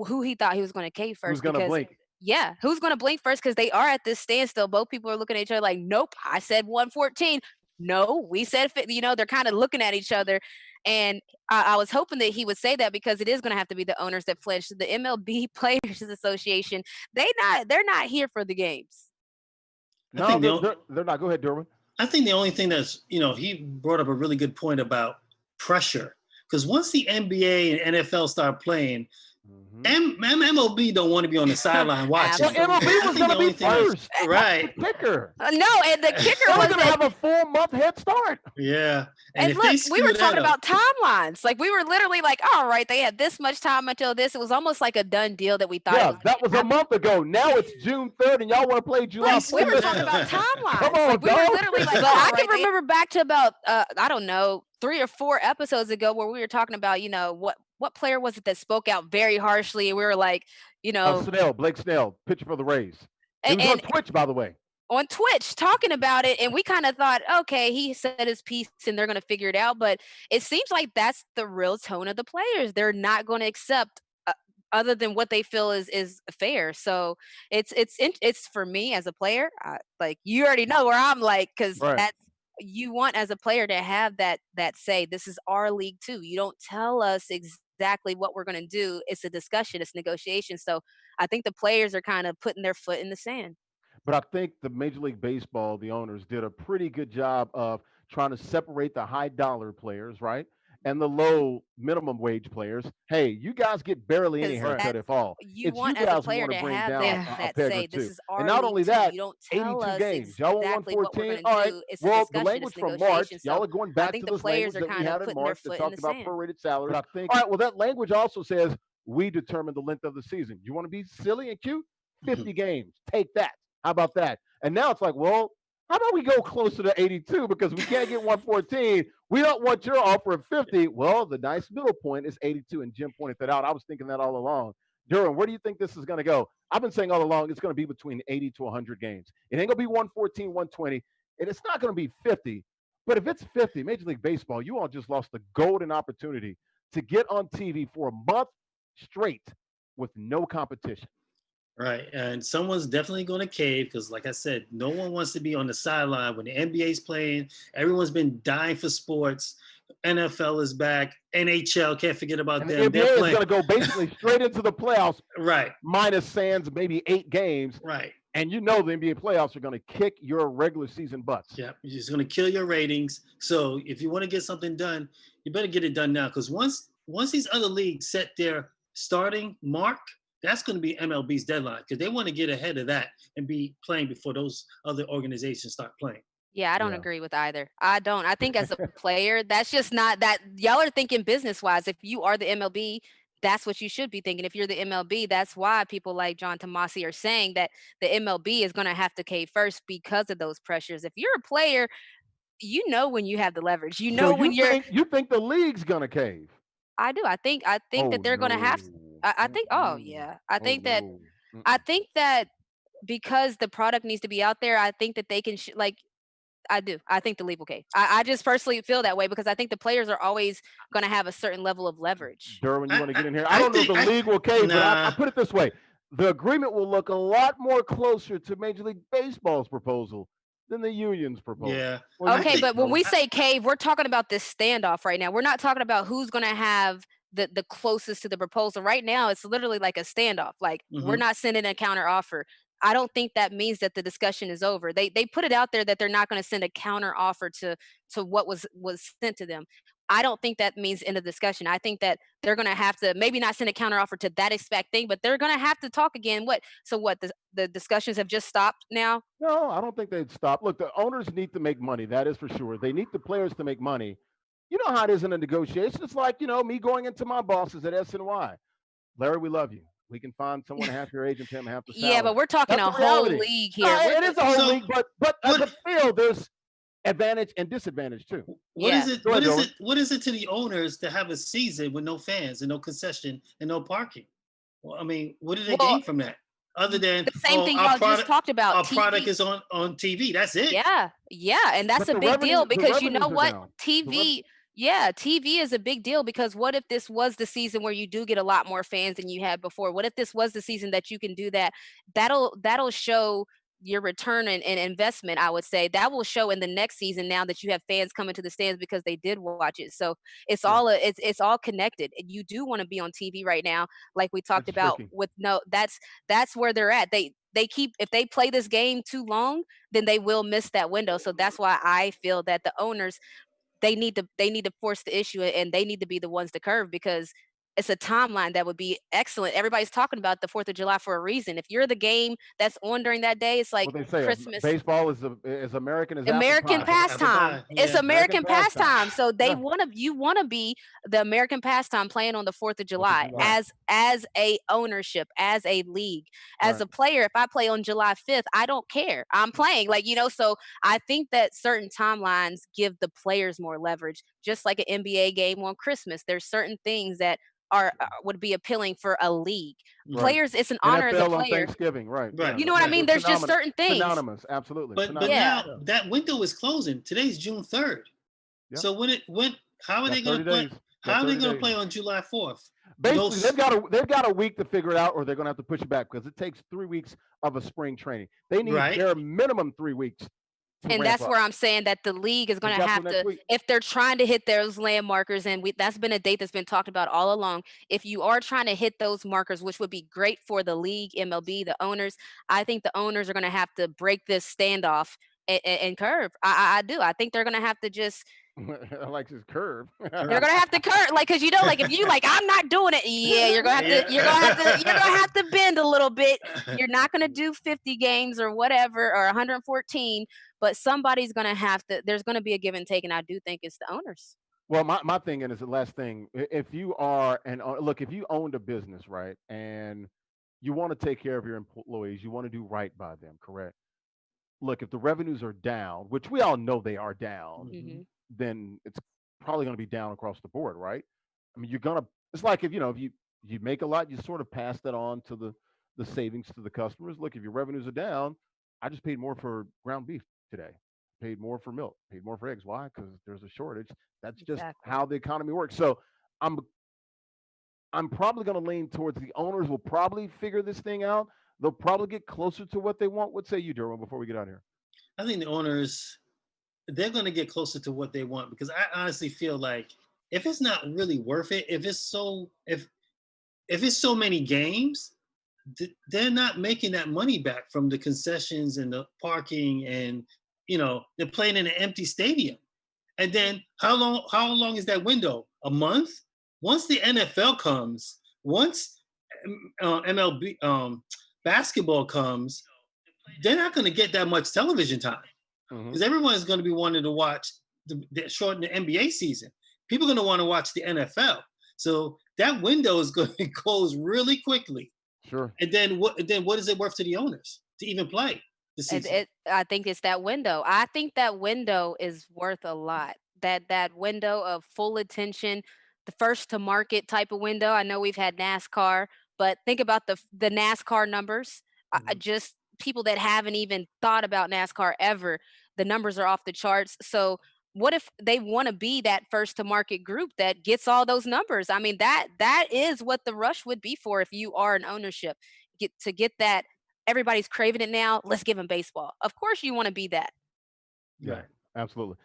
who he thought he was going to cave Who's first going to because blink? yeah, who's going to blink first because they are at this standstill. Both people are looking at each other like, nope, I said 114. No, we said 50. You know, they're kind of looking at each other. And I was hoping that he would say that because it is going to have to be the owners that flinch. The MLB Players Association, they're not here for the games. I No, think they're not. Go ahead, Derwin. I think the only thing that's, he brought up a really good point about pressure. Because once the NBA and NFL start playing, MLB don't want to be on the sideline watching. Well, MLB I was think going to the only be thing that's- first. right. The kicker. No, and the kicker They're was going to have a 4-month head start. Yeah. And if look, they we screw were that talking up- about timelines. Like we were literally like, all right, they had this much time until this. It was almost like a done deal that we thought. Yeah, it was that was a month ago. Now it's June 3rd, and y'all want to play July like, 4th. we were talking about timelines. Come on, like we were dog. literally like, but I can remember back to about I don't know, 3 or 4 episodes ago where we were talking about, what player was it that spoke out very harshly, and we were like, Blake Snell, pitcher for the Rays. He was on and Twitch, by the way. on Twitch talking about it, and we kind of thought, okay, he said his piece and they're going to figure it out. But it seems like that's the real tone of the players. They're not going to accept other than what they feel is fair. So it's for me as a player, like you already know where I'm like, because that's you want as a player to have that say. This is our league too. You don't tell us exactly what we're going to do. It's a discussion. It's negotiation. So I think the players are kind of putting their foot in the sand. But I think the Major League Baseball, the owners, did a pretty good job of trying to separate the high dollar players, right? And the low minimum wage players. Hey, you guys get barely any haircut if all. You It's want you as a guys player want to to bring have down that a peg say. or This two. is our And not league only too. that, You don't tell 82 us games. Y'all won exactly what we're 114. going All to right. do. It's Well, a the discussion. language It's from negotiation. March, y'all So are going I back think to the those players language are that we kind of had in putting their March that foot in talked the about sand. prorated salaries. But I think, all right, well, that language also says we determine the length of the season. You want to be silly and cute? 50 games. Take that. How about that? And now it's like, well, how about we go closer to 82 because we can't get 114. We don't want your offer of 50. Well, the nice middle point is 82, and Jim pointed that out. I was thinking that all along. Durham, where do you think this is going to go? I've been saying all along it's going to be between 80 to 100 games. It ain't going to be 114, 120, and it's not going to be 50. But if it's 50, Major League Baseball, you all just lost the golden opportunity to get on TV for a month straight with no competition. Right. And someone's definitely going to cave because, like I said, no one wants to be on the sideline when the NBA's playing. Everyone's been dying for sports. NFL is back. NHL, can't forget about and them. The NBA They're is playing. going to go basically straight into the playoffs. Right. Minus sans maybe 8 games. Right. And you know the NBA playoffs are going to kick your regular season butts. Yeah. It's going to kill your ratings. So if you want to get something done, you better get it done now. Because once these other leagues set their starting mark, that's going to be MLB's deadline because they want to get ahead of that and be playing before those other organizations start playing. Yeah, I don't agree with either. I don't. I think as a player, that's just not that y'all are thinking business wise. If you are the MLB, that's what you should be thinking. If you're the MLB, that's why people like John Tomasi are saying that the MLB is going to have to cave first because of those pressures. If you're a player, you know when you have the leverage. You know when you think the league's going to cave. I do. I think that they're going to have. I think. Oh yeah. I think that because the product needs to be out there. I think that they can I do. I think the league will cave. I just personally feel that way because I think the players are always going to have a certain level of leverage. Derwin, you want to get in here? I don't know if the league will cave, but I put it this way. The agreement will look a lot more closer to Major League Baseball's proposal than the union's proposal. Yeah. Okay, but when we say cave, we're talking about this standoff right now. We're not talking about who's going to have the closest to the proposal. Right now, it's literally like a standoff. Like we're not sending a counter offer. I don't think that means that the discussion is over. They put it out there that they're not going to send a counter offer to what was sent to them. I don't think that means end of discussion. I think that they're going to have to maybe not send a counter offer to that exact thing, but they're going to have to talk again. What the discussions have just stopped now? No, I don't think they'd stop. Look, the owners need to make money. That is for sure. They need the players to make money. You know how it is in a negotiation. It's like, me going into my bosses at SNY. Larry, we love you. We can find someone half your age and pay him half the salary. Yeah, but we're talking That's a the whole reality. league here. No, it is a whole league, but as a field, there's advantage and disadvantage too. What is it to the owners to have a season with no fans and no concession and no parking? Well, I mean, what do they gain from that? Other than the same thing y'all just talked about. Our product is on TV. That's it. Yeah, and that's a big deal because you know what? TV is a big deal because what if this was the season where you do get a lot more fans than you had before? What if this was the season that you can do that? That'll show your return and investment. I would say that will show in the next season now that you have fans coming to the stands because they did watch it. So it's all connected. And you do want to be on TV right now, like we talked about with that's where they're at. They keep, if they play this game too long, then they will miss that window. So that's why I feel that the owners, they need to force the issue and they need to be the ones to curve because it's a timeline that would be excellent. Everybody's talking about the 4th of July for a reason. If you're the game that's on during that day, it's like Christmas. Baseball is American as American pastime. It's American pastime. So you want to be the American pastime playing on the 4th of July as a ownership, as a league, as a player. If I play on July 5th, I don't care. I'm playing so I think that certain timelines give the players more leverage, just like an NBA game on Christmas. There's certain things that would be appealing for a league. Players, it's an honor as a player. On Thanksgiving, right? You know what I mean? There's just certain things. Synonymous, absolutely. But now that window is closing. Today's June 3rd. Yep. So how are they going to play? How are they going to play on July 4th? Basically, they've got a week to figure it out, or they're going to have to push it back because it takes 3 weeks of a spring training. They need their minimum 3 weeks. And that's where I'm saying that the league is going to have to, if they're trying to hit those land markers, and that's been a date that's been talked about all along. If you are trying to hit those markers, which would be great for the league, MLB, the owners, I think the owners are going to have to break this standoff and curve. I do. I think they're going to have to just. I like his curve. They're gonna have to curve, because if you I'm not doing it. Yeah, you're gonna have to bend a little bit. You're not gonna do 50 games or whatever or 114, but somebody's gonna have to. There's gonna be a give and take, and I do think it's the owners. Well, my thing is the last thing. If you are if you owned a business, right, and you want to take care of your employees, you want to do right by them, correct? Look, if the revenues are down, which we all know they are down. Mm-hmm. Then it's probably going to be down across the board, right? I mean, it's like if you make a lot, you sort of pass that on to the savings to the customers. Look, if your revenues are down, I just paid more for ground beef today, paid more for milk, paid more for eggs. Why? Because there's a shortage. That's just how the economy works. So I'm probably going to lean towards the owners will probably figure this thing out. They'll probably get closer to what they want. What say you, Derwin, before we get out of here? I think the owners, they're going to get closer to what they want, because I honestly feel like if it's not really worth it, if it's so many games, they're not making that money back from the concessions and the parking, and they're playing in an empty stadium. And then how long is that window? A month? Once the NFL comes, once MLB basketball comes, they're not going to get that much television time. Because everyone's going to be wanting to watch the NBA season. People are going to want to watch the NFL. So that window is going to close really quickly. Sure. And then what is it worth to the owners to even play the season? I think it's that window. I think that window is worth a lot. That window of full attention, the first to market type of window. I know we've had NASCAR, but think about the NASCAR numbers. Just people that haven't even thought about NASCAR ever, the numbers are off the charts. So what if they want to be that first to market group that gets all those numbers? I mean, that is what the rush would be for if you are an ownership. Get that. Everybody's craving it now. Let's give them baseball. Of course you want to be that. Yeah, Absolutely.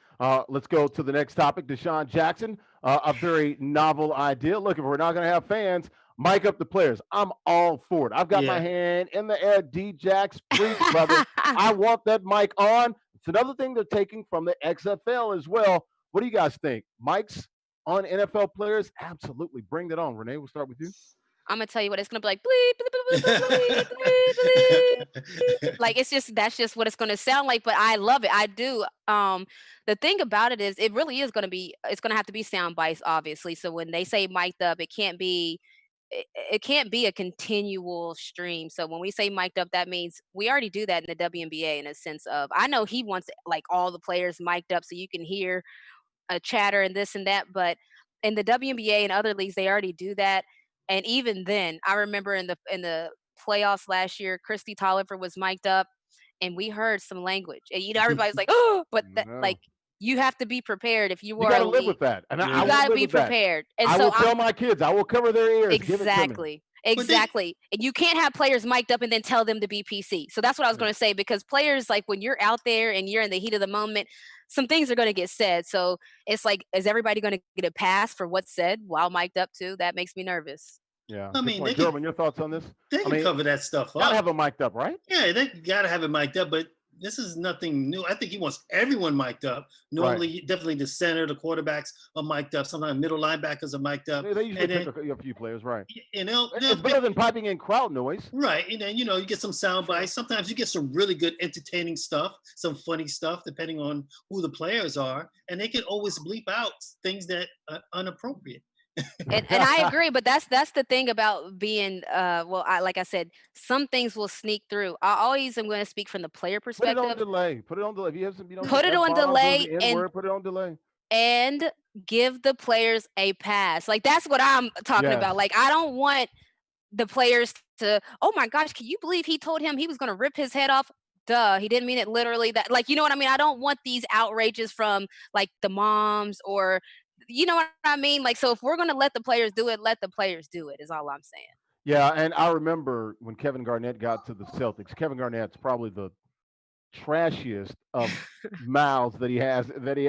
Let's go to the next topic. Deshaun Jackson, a very novel idea. Look, if we're not going to have fans, mic up the players. I'm all for it. I've got my Yeah. hand in the air. D-Jax, preach, brother. I want that mic on. It's another thing they're taking from the XFL as well. What do you guys think? Mics on NFL players? Absolutely. Bring that on. Renee, we'll start with you. I'm gonna tell you what it's gonna be like. Bleep, bleep, bleep, bleep, bleep, bleep, bleep. Like it's just that's just what it's gonna sound like. But I love it. I do. The thing about it is, it really is gonna be. It's gonna have to be sound bites, obviously. So when they say mic'd up, it can't be. It can't be a continual stream. So when we say mic'd up, that means we already do that in the WNBA in a sense of I know he wants like all the players mic'd up so you can hear a chatter and this and that, but in the WNBA and other leagues, they already do that. And even then, I remember in the playoffs last year, Christy Tolliver was mic'd up, and we heard some language, and everybody's like, "Oh," but that No. like you have to be prepared if you You are got a to live league. with that. And I You Yeah. will got to live be with that. prepared. And I so will tell my kids, I will cover their ears. Give it to me. exactly. But they, Exactly. And you can't have players mic'd up and then tell them to be PC. So that's what I was Yeah. going to say because players, like when you're out there and you're in the heat of the moment, some things are going to get said. So it's like, is everybody going to get a pass for what's said while mic'd up too? That makes me nervous. Yeah. I Good mean, point. German, your thoughts on this? they I can mean, cover that stuff got to up. have them mic'd up, right? Yeah, they gotta have it mic'd up, but this is nothing new. I think he wants everyone mic'd up. Right. Normally, definitely the center, the quarterbacks are mic'd up. Sometimes middle linebackers are mic'd up, They usually and pick then a few players, right? they'll It's pick better than piping in crowd noise. right, and then you get some sound True. bites. Sometimes you get some really good, entertaining stuff, some funny stuff, depending on who the players are, and they can always bleep out things that are inappropriate. And I agree, but that's the thing about being well, I like I said, some things will sneak through. I always am going to speak from the player Put it on perspective. delay. Put it on delay. If you have some Put it F on bombs or delay the N word, put it on delay. and give the players a pass. Like that's what I'm talking Yes. about. Like I don't want the players to, oh my gosh, can you believe he told him he was going to rip his head off? Duh, he didn't mean it literally. That, like, you know what I mean? I don't want these outrages from like the moms or, you know what I mean? Like, so if we're going to let the players do it, let the players do it, is all I'm saying. Yeah, and I remember when Kevin Garnett got to the Celtics. Kevin Garnett's probably the trashiest of mouths that he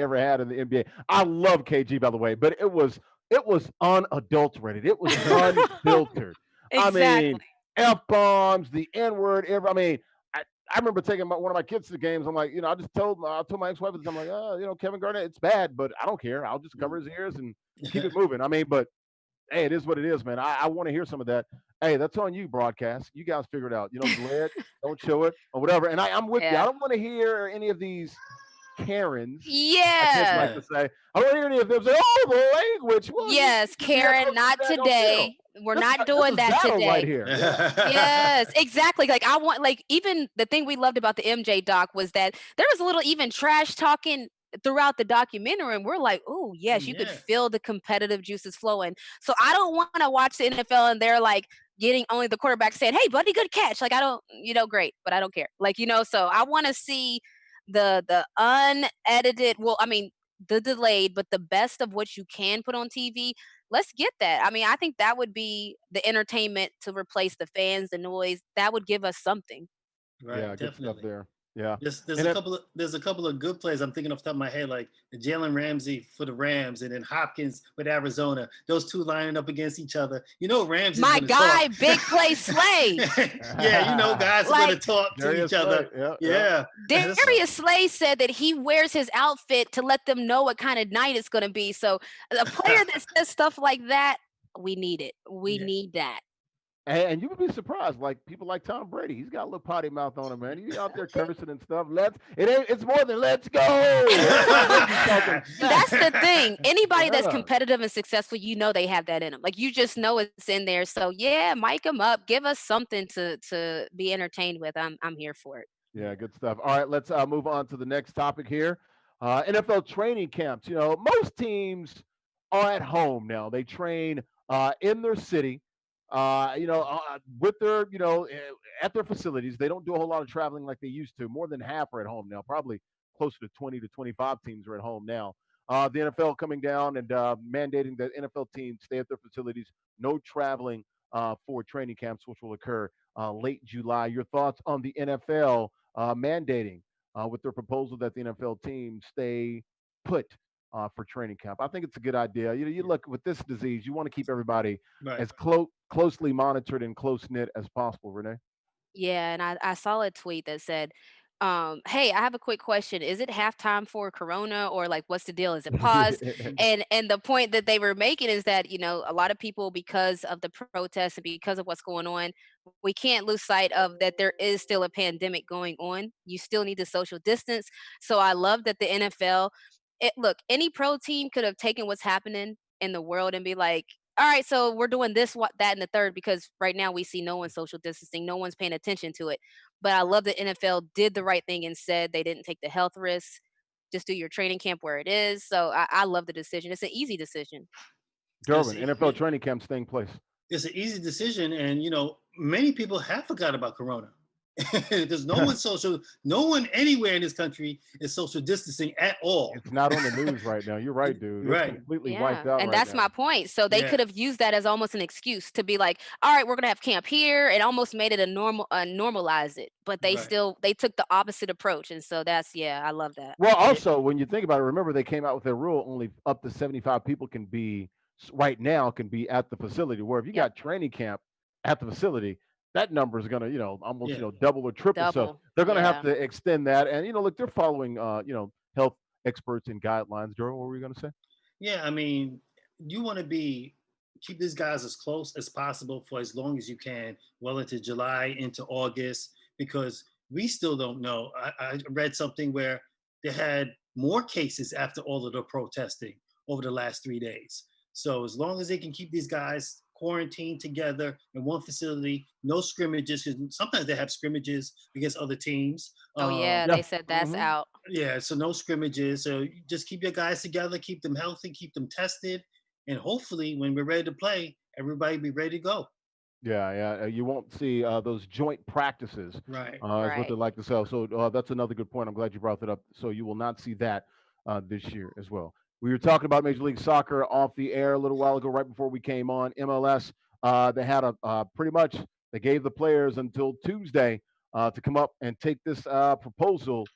ever had in the NBA. I love KG by the way, but it was unadulterated. It was unfiltered. I mean, Exactly. f bombs, the n word. I mean, I remember taking one of my kids to the games. I'm like, I told my ex-wife, I'm like, Kevin Garnett, it's bad, but I don't care. I'll just cover his ears and keep it moving. I mean, but hey, it is what it is, man. I want to hear some of that. Hey, that's on you, broadcast. You guys figure it out. Delay it, don't show it, or whatever. And I'm with you. I Yeah. don't want to hear any of these Karens. My kids like Yeah. to say. I don't want to hear any of them say, "Oh, the language." Well, Yes, if you have Karen, something to not say, don't tell. today. We're not This doing is that battle right today. here. Yeah. Yes, exactly. Like I want like even the thing we loved about the MJ doc was that there was a little even trash talking throughout the documentary and we're like, "Oh, yes, you could Yeah. feel the competitive juices flowing." So I don't want to watch the NFL and they're like getting only the quarterback saying, "Hey, buddy, good catch." Like I don't, great, but I don't care. Like, so I want to see the unedited, well, I mean, the delayed, but the best of what you can put on TV. Let's get that. I mean, I think that would be the entertainment to replace the fans, the noise. That would give us something. Yeah, Right, good stuff definitely. there. Yeah. There's And a it, couple of good plays I'm thinking off the top of my head, like Jalen Ramsey for the Rams, and then Hopkins with Arizona. Those two lining up against each other. Ramsey's My going to guy, talk. big play Slay. Yeah, guys are going to Like talk to Darius each other. Slay. Yeah, yeah. Yeah, Darius Slay said that he wears his outfit to let them know what kind of night it's going to be. So a player that says stuff like that, we need it. We yeah. need that. And you would be surprised, like people like Tom Brady. He's got a little potty mouth on him, man. He's out there cursing and stuff. It's more than let's go. Tom Brady's talking And that's smack. the thing. Anybody that's Yeah. competitive and successful, they have that in them. Like you just know it's in there. So yeah, mic them up. Give us something to be entertained with. I'm here for it. Yeah, good stuff. All right, let's move on to the next topic here. NFL training camps. Most teams are at home now. They train in their city, with their, at their facilities. They don't do a whole lot of traveling like they used to. More than half are at home now. Probably closer to 20 to 25 teams are at home now. The NFL coming down and mandating that NFL teams stay at their facilities, no traveling for training camps, which will occur late July. Your thoughts on the NFL mandating with their proposal that the NFL team stay put for training camp. I think it's a good idea. You look with this disease, you want to keep everybody Right. as closely monitored and close knit as possible. Renee. Yeah, and I saw a tweet that said, "Hey, I have a quick question. Is it halftime for Corona, or like what's the deal? Is it paused?" And the point that they were making is that a lot of people, because of the protests and because of what's going on, we can't lose sight of that there is still a pandemic going on. You still need to social distance. So I love that the NFL, look, any pro team could have taken what's happening in the world and be like, all right, so we're doing this, what, that, and the third, because right now we see no one's social distancing, no one's paying attention to it. But I love the NFL did the right thing and said they didn't take the health risks. Just do your training camp where it is. So I love the decision. It's an easy decision. It's Derwin, NFL training camp staying place. it's an easy decision, and many people have forgot about Corona because no one anywhere in this country is social distancing at all. It's not on the news right now. You're right, dude. It's Right. completely wiped out And right that's now. my point. So they Yeah. could have used that as almost an excuse to be like, all right, we're gonna have camp here, and almost made it a normalize it. But they Right. still they took the opposite approach. And so I love that. Well, also when you think about it, remember they came out with a rule only up to 75 people can be right now can be at the facility. Where if you Yep. got training camp at the facility, that number is gonna almost Yeah. double or triple. So Double. they're gonna have Yeah. to extend that. And look, they're following health experts and guidelines. Jordan, what were you gonna say? Yeah, I mean, you want to keep these guys as close as possible for as long as you can, well into July, into August, because we still don't know. I read something where they had more cases after all of the protesting over the last 3 days. So as long as they can keep these guys quarantined together in one facility, no scrimmages, because sometimes they have scrimmages against other teams. Oh yeah, Yeah. they said that's out. Yeah, so no scrimmages. So you just keep your guys together, keep them healthy, keep them tested, and hopefully, when we're ready to play, everybody be ready to go. Yeah, yeah. You won't see those joint practices, Right. is what they Right. like to sell. So that's another good point. I'm glad you brought that up. So you will not see that this year as well. We were talking about Major League Soccer off the air a little while ago, right before we came on. MLS, they had a pretty much they gave the players until Tuesday to come up and take this proposal,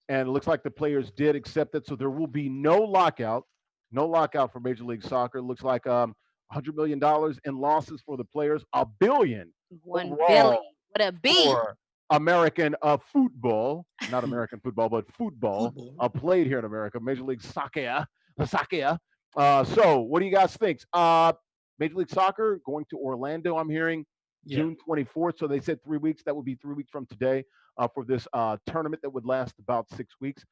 and it looks like the players did accept it. So there will be no lockout for Major League Soccer. It looks like $100 million in losses for the players, $1 billion 1 billion. overall What a B. for American football, not American football, but football Football. played here in America, Major League Soccer. Soccer. So, what do you guys think? Major League Soccer going to Orlando. I'm hearing Yeah. June 24th. So they said 3 weeks. That would be 3 weeks from today for this tournament that would last about 6 weeks.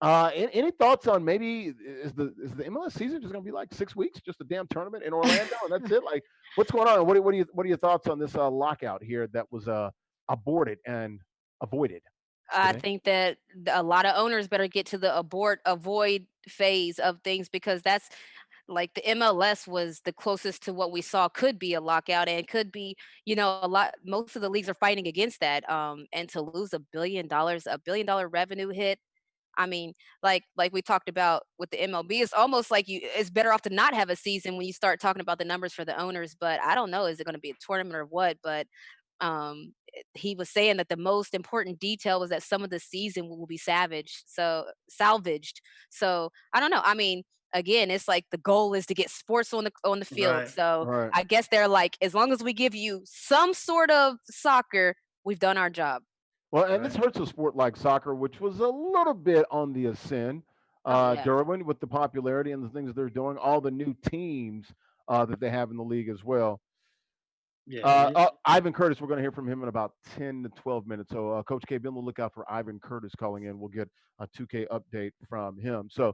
Any thoughts on maybe is the MLS season just going to be like 6 weeks, just a damn tournament in Orlando, and that's it? Like, what's going on? What are your thoughts on this lockout here that was aborted and avoided? I Renee? think that a lot of owners better get to the avoid phase of things, because that's like the MLS was the closest to what we saw could be a lockout, and could be, a lot. Most of the leagues are fighting against that. And to lose $1 billion, $1 billion revenue hit. I mean, like we talked about with the MLB, it's almost like it's better off to not have a season when you start talking about the numbers for the owners. But I don't know, is it going to be a tournament or what? But he was saying that the most important detail was that some of the season will be salvaged. So I don't know. I mean, again, it's like the goal is to get sports on the field. Right. So Right. I guess they're like, as long as we give you some sort of soccer, we've done our job. Well, and this Right. hurts a sport like soccer, which was a little bit on the ascend, Oh yeah. Derwin, with the popularity and the things they're doing, all the new teams that they have in the league as well. Yeah. Ivan Curtis, we're going to hear from him in about 10 to 12 minutes. So, Coach K, be on the lookout for Ivan Curtis calling in. We'll get a 2K update from him. So,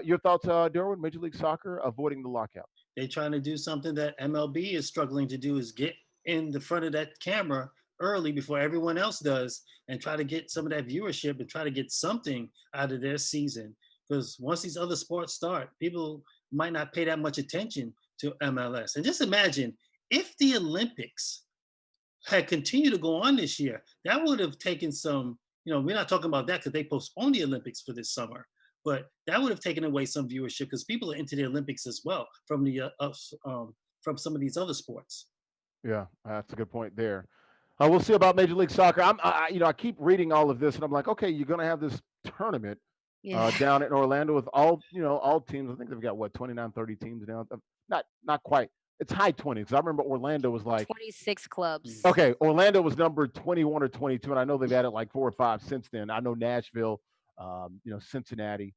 your thoughts, Derwin, Major League Soccer avoiding the lockout? They're trying to do something that MLB is struggling to do, is get in the front of that camera early before everyone else does, and try to get some of that viewership and try to get something out of their season. Because once these other sports start, people might not pay that much attention to MLS. And just imagine if the Olympics had continued to go on this year, that would have taken some, we're not talking about that because they postponed the Olympics for this summer, but that would have taken away some viewership because people are into the Olympics as well from some of these other sports. Yeah, that's a good point there. We'll see about Major League Soccer. I keep reading all of this, and I'm like, okay, you're going to have this tournament Yeah. down in Orlando with all teams. I think they've got what 29, 30 teams now. Not quite. It's high 20s. I remember Orlando was like 26 clubs. okay, Orlando was number 21 or 22, and I know they've added like 4 or 5 since then. I know Nashville, Cincinnati,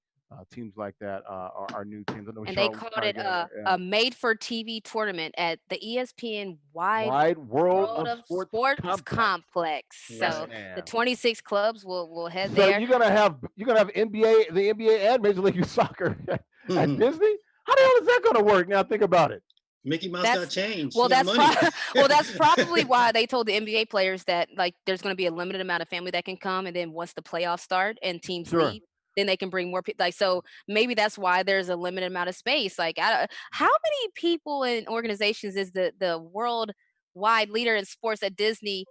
teams like that are new teams. I know And they Charlotte's called trying to it get in there. Yeah. a made for TV tournament at the ESPN Wide World World of of Sports Sports Complex. Complex. So Right. the Man. 26 clubs will head So there. you're gonna have NBA, the NBA, and Major League Soccer at Mhm. Disney. How the hell is that gonna work? Now think about it. Mickey Mouse got That's change. well, He got that's money. well, that's probably why they told the NBA players that like there's going to be a limited amount of family that can come, and then once the playoffs start and teams Sure. leave, then they can bring more people. Like so, maybe that's why there's a limited amount of space. Like, how many people and organizations is the worldwide leader in sports at Disney?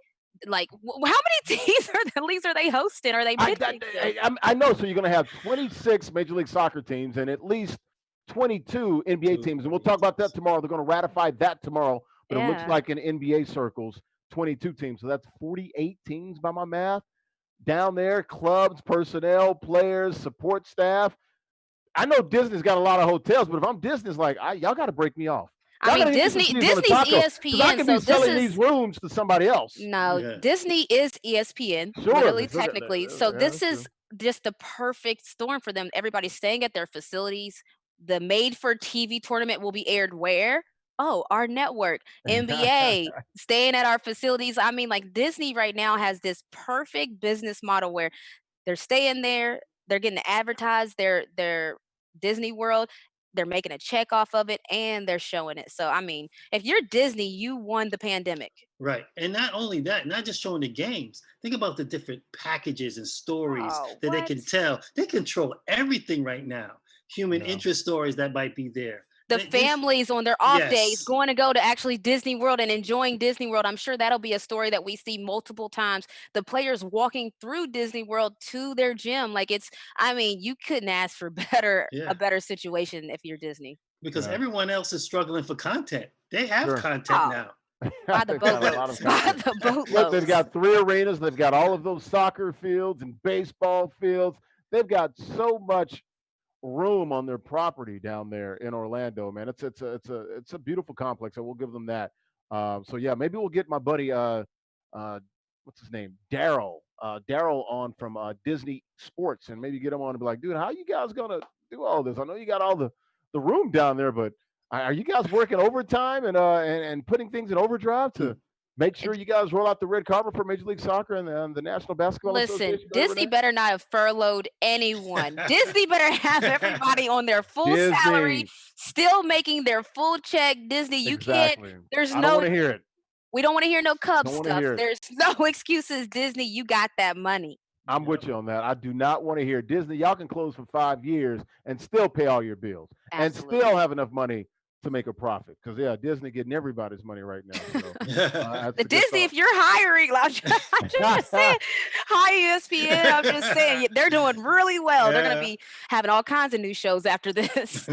Like, how many teams are the leagues are they hosting? Are they pitching to? I know. So you're gonna have 26 Major League Soccer teams and at least 22 NBA Two teams, and we'll NBA talk about that teams. tomorrow. They're gonna ratify that tomorrow, but it looks Yeah. like in NBA circles, 22 teams. So that's 48 teams by my math down there. Clubs, personnel, players, support staff. I know Disney's got a lot of hotels, but if I'm Disney, it's like y'all got to break me off. I Y'all got mean, to get me some cheese on a Disney's taco because I ESPN, can be so this selling these is rooms to somebody else. no, Yeah. Disney is ESPN, Sure, literally, technically. So yeah, this that's true. is just the perfect storm for them. Everybody's staying at their facilities. The made for TV tournament will be aired where? Oh, our network. NBA staying at our facilities. I mean, like Disney right now has this perfect business model where they're staying there, they're getting to advertise their Disney World, they're making a check off of it, and they're showing it. So I mean, if you're Disney, you won the pandemic. Right. And not only that, not just showing the games. Think about the different packages and stories Oh, that they what? can tell. They control everything right now. Human Yeah. interest stories that might be there. The They families on their off days yes. going to go to actually Disney World and enjoying Disney World. I'm sure that'll be a story that we see multiple times. The players walking through Disney World to their gym. Like I mean, you couldn't ask for Yeah. a better situation if you're Disney. Because Yeah. everyone else is struggling for content. They have Sure. content Oh, now. by the They've got a lot boatloads. of By content. the Look, boatloads. they've got 3 arenas. They've got all of those soccer fields and baseball fields. They've got so much room on their property down there in Orlando, man. It's a beautiful complex. I will give them that. So yeah, maybe we'll get my buddy what's his name, Daryl on from Disney Sports, and maybe get him on and be like, dude, how you guys gonna do all this? I know you got all the room down there, but are you guys working overtime and putting things in overdrive to make sure you guys roll out the red carpet for Major League Soccer and the National Basketball Listen, Association? Disney better not have furloughed anyone. Disney better have everybody on their full salary, Disney. still making their full check. Disney, you can't. Exactly. There's I don't no. want to hear it. We don't want to hear no Cub Don't want to stuff. hear it. There's no excuses. Disney, you got that money. I'm with you on that. I do not want to hear Disney. Y'all can close for 5 years and still pay all your bills and Absolutely. still have enough money to make a profit. Because yeah, Disney getting everybody's money right now. So, that's The a good Disney, thought. if you're hiring, I'm just saying, hi ESPN. I'm just saying they're doing really well. They're gonna Yeah. be having all kinds of new shows after this.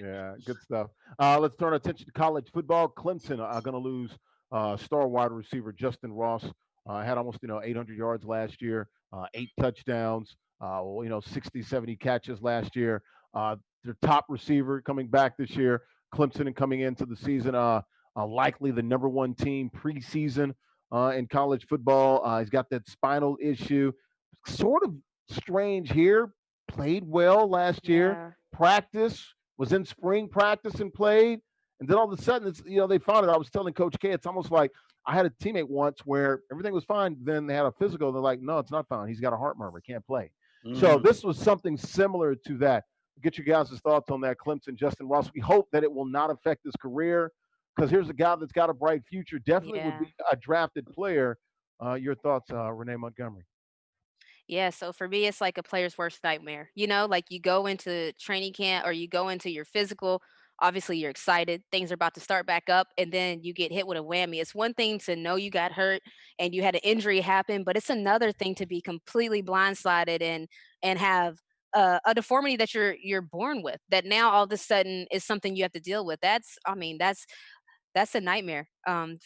Yeah, good stuff. Let's turn our attention to college football. Clemson are going to lose star wide receiver Justin Ross. Had almost 800 yards last year, 8 touchdowns, 60, 70 catches last year. Their top receiver coming back this year. Clemson and coming into the season, likely the number 1 team preseason in college football. He's got that spinal issue. Sort of strange here. Played well last year. Yeah. Practice was in spring practice and played, and then all of a sudden, they found it. I was telling Coach K, it's almost like I had a teammate once where everything was fine. Then they had a physical. They're like, no, it's not fine. He's got a heart murmur. Can't play. So Mhm. this was something similar to that. Get your guys' thoughts on that, Clemson, Justin Ross. We hope that it will not affect his career because here's a guy that's got a bright future. Definitely would Yeah. be a drafted player. Your thoughts, Renee Montgomery? Yeah, so for me, it's like a player's worst nightmare. Like you go into training camp or you go into your physical. Obviously, you're excited. Things are about to start back up, and then you get hit with a whammy. It's one thing to know you got hurt and you had an injury happen, but it's another thing to be completely blindsided and have a deformity that you're born with. That now all of a sudden is something you have to deal with. I mean, that's that's a nightmare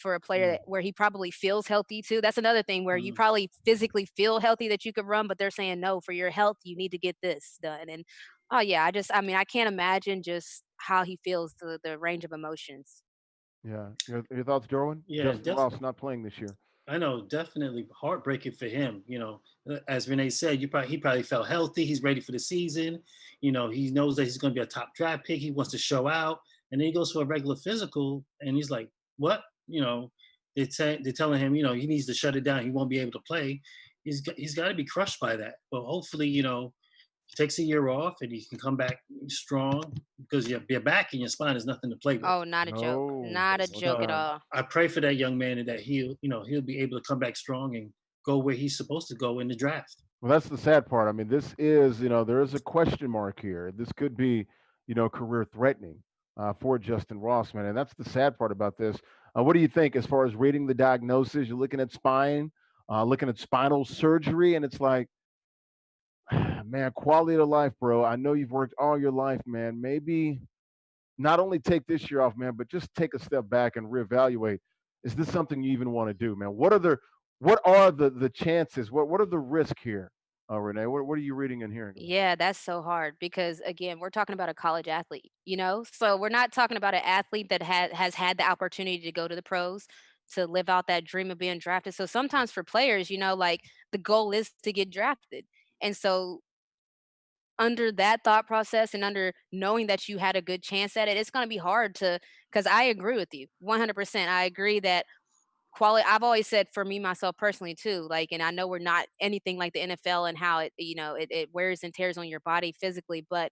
for a player where he probably feels healthy too. That's another thing where you Mm. probably physically feel healthy that you could run, but they're saying no, for your health, you need to get this done. And oh yeah, I mean, I can't imagine just how he feels, the range of emotions. Yeah. Your thoughts, Derwin? Yeah, Justin Ross not playing this year. I know, definitely heartbreaking for him. As Renee said, he probably felt healthy. He's ready for the season. He knows that he's going to be a top draft pick. He wants to show out, and then he goes for a regular physical, and he's like, "What?" They're telling him, he needs to shut it down. He won't be able to play. He's got to be crushed by that. But hopefully, he takes a year off and he can come back strong because your back and your spine is nothing to play with. Oh, not a joke. No. Not a joke at So all. I pray for that young man and that he'll be able to come back strong and go where he's supposed to go in the draft. Well, that's the sad part. I mean, this is, there is a question mark here. This could be, career threatening for Justin Ross, man. And that's the sad part about this. What do you think as far as reading the diagnosis? You're looking at spine, looking at spinal surgery, and it's like, man, quality of life, bro. I know you've worked all your life, man. Maybe not only take this year off, man, but just take a step back and reevaluate. Is this something you even want to do, man? What are the chances? What are the risks here, Renee? What are you reading and hearing about? Yeah, that's so hard because again, we're talking about a college athlete, you know? So we're not talking about an athlete that has had the opportunity to go to the pros, to live out that dream of being drafted. So sometimes for players, like the goal is to get drafted. And so under that thought process and under knowing that you had a good chance at it, it's going to be hard to, because I agree with you 100%. I agree that quality, I've always said for me, myself personally too, like, and I know we're not anything like the NFL and how it wears and tears on your body physically, but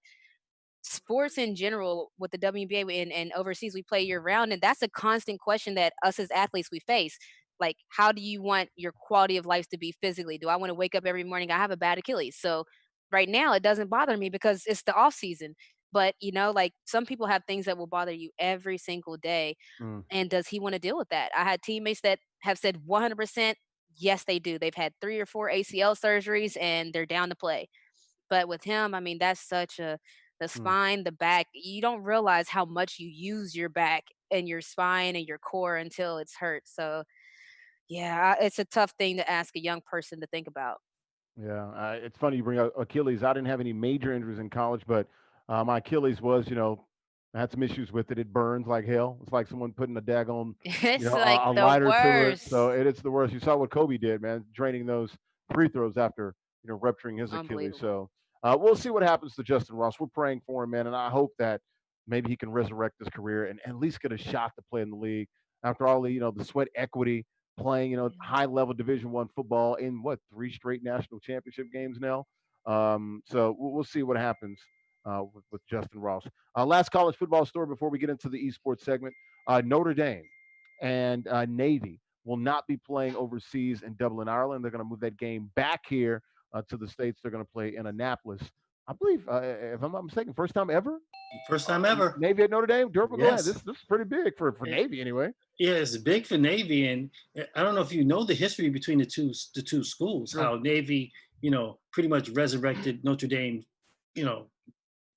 sports in general with the WNBA and overseas we play year round, and that's a constant question that us as athletes we face. Like, how do you want your quality of life to be physically? Do I want to wake up every morning? I have a bad Achilles, so right now it doesn't bother me because it's the off season. But like some people have things that will bother you every single day, Mm, and does he want to deal with that? I had teammates that have said 100% yes, they do. They've had 3 or 4 ACL surgeries and they're down to play. But with him, I mean, that's such the mm. spine, the back, you don't realize how much you use your back and your spine and your core until it's hurt. So, yeah, it's a tough thing to ask a young person to think about. Yeah, it's funny you bring up Achilles. I didn't have any major injuries in college, but my Achilles was, I had some issues with it. It burns like hell. It's like someone putting a daggone, It's like a the lighter to it. worst. So it's the worst. You saw what Kobe did, man, draining those free throws after, rupturing his Achilles. Unbelievable. So we'll see what happens to Justin Ross. We're praying for him, man, and I hope that maybe he can resurrect his career and at least get a shot to play in the league after all the, the sweat equity playing, high level Division 1 football in what 3 straight national championship games now. So we'll see what happens with Justin Ross. Last college football story before we get into the esports segment: Notre Dame and Navy will not be playing overseas in Dublin, Ireland. They're going to move that game back here to the states. They're going to play in Annapolis. I believe, if I'm not mistaken, first time ever. First time ever. Navy at Notre Dame. Durham, go ahead. Yes. This is pretty big for Eh, Navy anyway. Yeah, it's big for Navy, and I don't know if you know the history between the two schools. Sure. How Navy, pretty much resurrected Notre Dame, you know,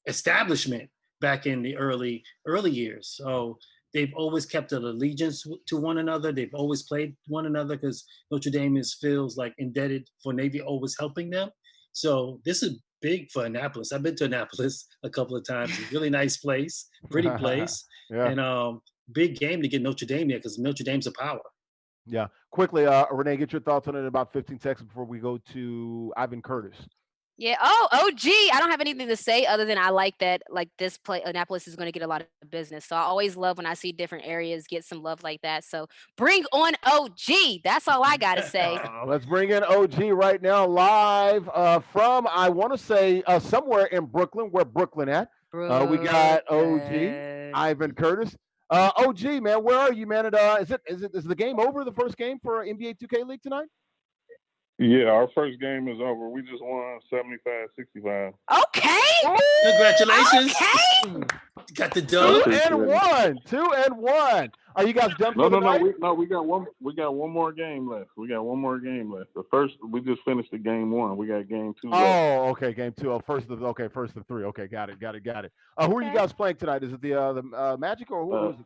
establishment back in the early years. So they've always kept an allegiance to one another. They've always played one another because Notre Dame feels like indebted for Navy always helping them. So this is big for Annapolis. I've been to Annapolis a couple of times. It's a really nice place, pretty place, Yeah. and big game to get Notre Dame there because Notre Dame's a power. Yeah. Quickly, Renee, get your thoughts on it in about 15 seconds before we go to Ivan Curtis. Yeah. Oh, gee. I don't have anything to say other than I like that, like this play, Annapolis is going to get a lot of business. So I always love when I see different areas get some love like that. So bring on OG. That's all I got to say. Let's bring in OG right now, live from, I want to say, somewhere in Brooklyn. Where Brooklyn at? We got OG, Ivan Curtis. OG, man, where are you, man? And, is the game over? The first game for NBA 2K League tonight? Yeah, our first game is over. We just won 75-65. Okay. Congratulations. Okay. Got the dub. 2-1. 2-1. Are you guys done for the night? We got one. We got one more game left. The first, we just finished the game 1. We got game 2 left. Oh, okay, game 2. Oh, first of 3. Okay, got it. Who are you guys playing tonight? Is it the Magic or who is it?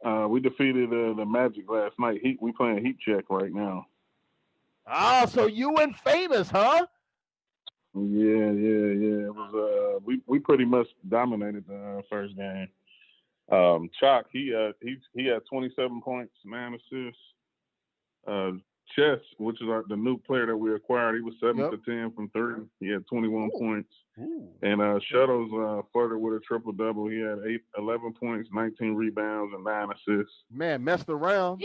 We defeated the Magic last night. We playing Heat Check right now. Ah, so you and Famous, huh? Yeah. It was we pretty much dominated the first game. Chalk, he had 27 points, 9 assists. Chess, which is the new player that we acquired, he was 7 for 10 from 3. He had 21 points. Ooh. And Shuttles flirted with a triple-double. He had 11 points, 19 rebounds, and 9 assists. Man, messed around.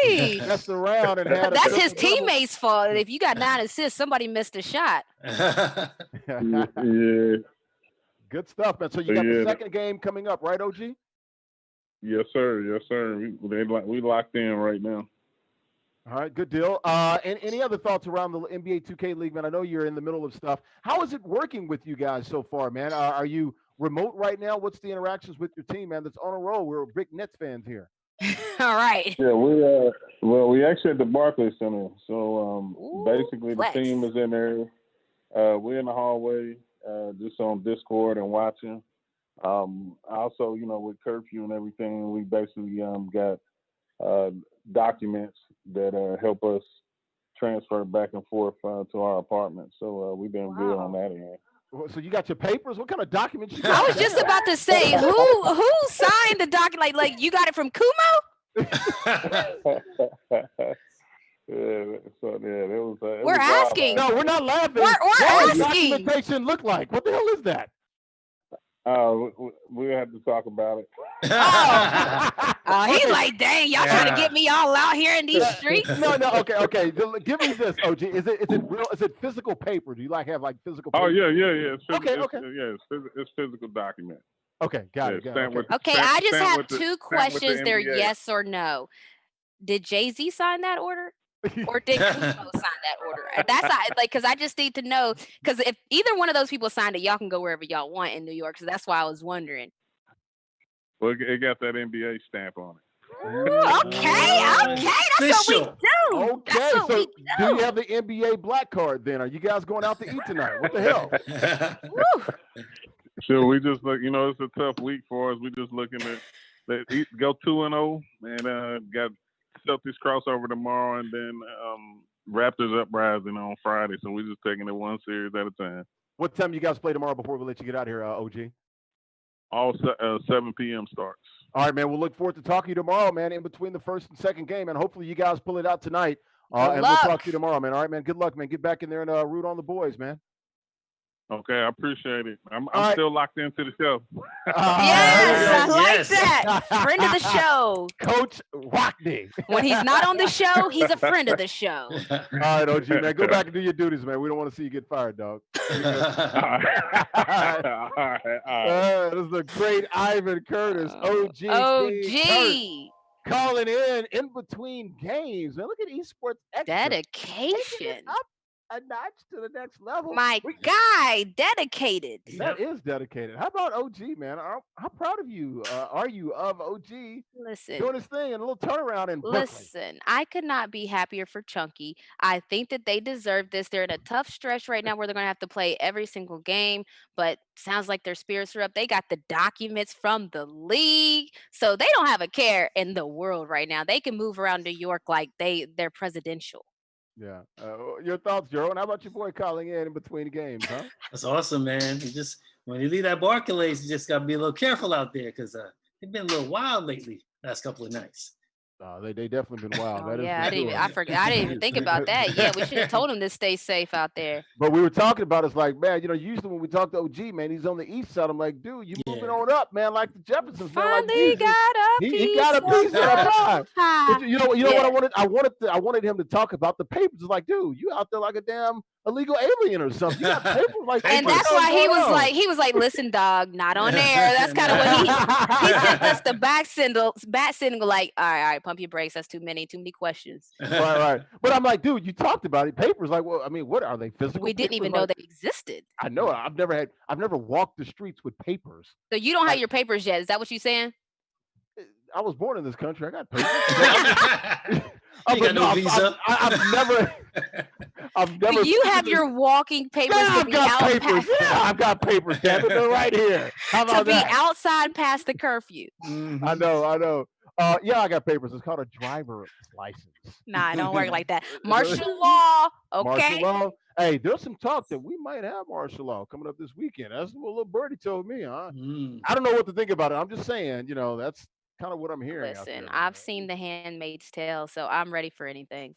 Yeesh. Messed around and had That's his teammates' fault. If you got 9 assists, somebody missed a shot. Yeah. Good stuff, man. So you got the second game coming up, right, OG? Yes, sir. We locked in right now. All right, good deal. And any other thoughts around the NBA 2K League, man? I know you're in the middle of stuff. How is it working with you guys so far, man? Are you remote right now? What's the interactions with your team, man? That's on a roll. We're big Nets fans here. All right. Yeah, we actually at the Barclays Center. So basically the team is in there. We're in the hallway, just on Discord and watching. Also, with curfew and everything, we basically got documents that help us transfer back and forth to our apartment. So we've been good on that end. So you got your papers? What kind of documents you got? I was just about to say, who signed the document? Like you got it from Kumo? We're asking. No, we're not laughing. We're what does asking. documentation look like? What the hell is that? We have to talk about it. He like, dang, y'all trying to get me all out here in these streets? No, okay. Give me this, OG. Is it real? Is it physical paper? Do you have physical paper? Oh yeah. It's it's physical document. Okay, got it. Okay, I just have 2 questions. They're yes or no. Did Jay-Z sign that order? Or did Kumo sign that order? That's not, because I just need to know, because if either one of those people signed it, y'all can go wherever y'all want in New York. So that's why I was wondering. Well, it got that NBA stamp on it. Okay, that's what we do. Okay, so do you have the NBA black card then? Are you guys going out to eat tonight? What the hell? Sure, we just look. It's a tough week for us. We just looking at go 2-0 and got Celtics crossover tomorrow, and then Raptors uprising on Friday. So we're just taking it one series at a time. What time you guys play tomorrow before we let you get out of here, OG? All 7 p.m. starts. All right, man. We'll look forward to talking to you tomorrow, man, in between the first and second game. And hopefully you guys pull it out tonight. And we'll talk to you tomorrow, man. All right, man. Good luck, man. Get back in there and root on the boys, man. Okay, I appreciate it. I'm still locked into the show. Yes, I like that. Friend of the show. Coach Rockney. When he's not on the show, he's a friend of the show. All right, OG, man. Go back and do your duties, man. We don't want to see you get fired, dog. All right. This is the great Ivan Curtis, OG. OG. Calling in between games, man. Look at esportsXTRA. Dedication. Up a notch to the next level. My guy, dedicated. That is dedicated. How about OG, man? How proud of you are you of OG doing his thing and a little turnaround in Brooklyn? Listen, I could not be happier for Chunky. I think that they deserve this. They're in a tough stretch right now where they're going to have to play every single game, but sounds like their spirits are up. They got the documents from the league, so they don't have a care in the world right now. They can move around New York like they're presidential. Yeah. Your thoughts, Joe? And how about your boy calling in between the games, huh? That's awesome, man. When you leave that Barclays, you just got to be a little careful out there because they've been a little wild lately last couple of nights. They definitely been wild. I forgot. I didn't even think about that. Yeah, we should have told him to stay safe out there. But we were talking about it's like, man, usually when we talk to OG, man, he's on the east side. I'm like, dude, you moving on up, man, like the Jeffersons. Finally got a piece. He got a piece of the pie. You know what I wanted? I wanted him to talk about the papers. It's like, dude, you out there like a damn illegal alien or something. You got papers like. And that's why he was like, listen, dog, not on air. That's kind of what he sent us the bat signal, like, all right, pump your brakes. That's too many questions. Right. But I'm like, dude, you talked about it. Papers, like, well, I mean, what are they? Physical? We didn't even know they existed. I know. I've never walked the streets with papers. So you don't have your papers yet? Is that what you're saying? I was born in this country. I got papers. You got no visa. I've never. Do you have your walking papers? Yeah, I've got papers. Yeah, I've got papers. Damn it, they're right here. How about to be that? outside past the curfew. I know. Yeah, I got papers. It's called a driver license. Nah, it don't work like that. Martial law, Martial okay? law. Hey, there's some talk that we might have martial law coming up this weekend. That's what little birdie told me, huh? I don't know what to think about it. I'm just saying, that's kind of what I'm hearing out Listen, there. I've seen The Handmaid's Tale, so I'm ready for anything.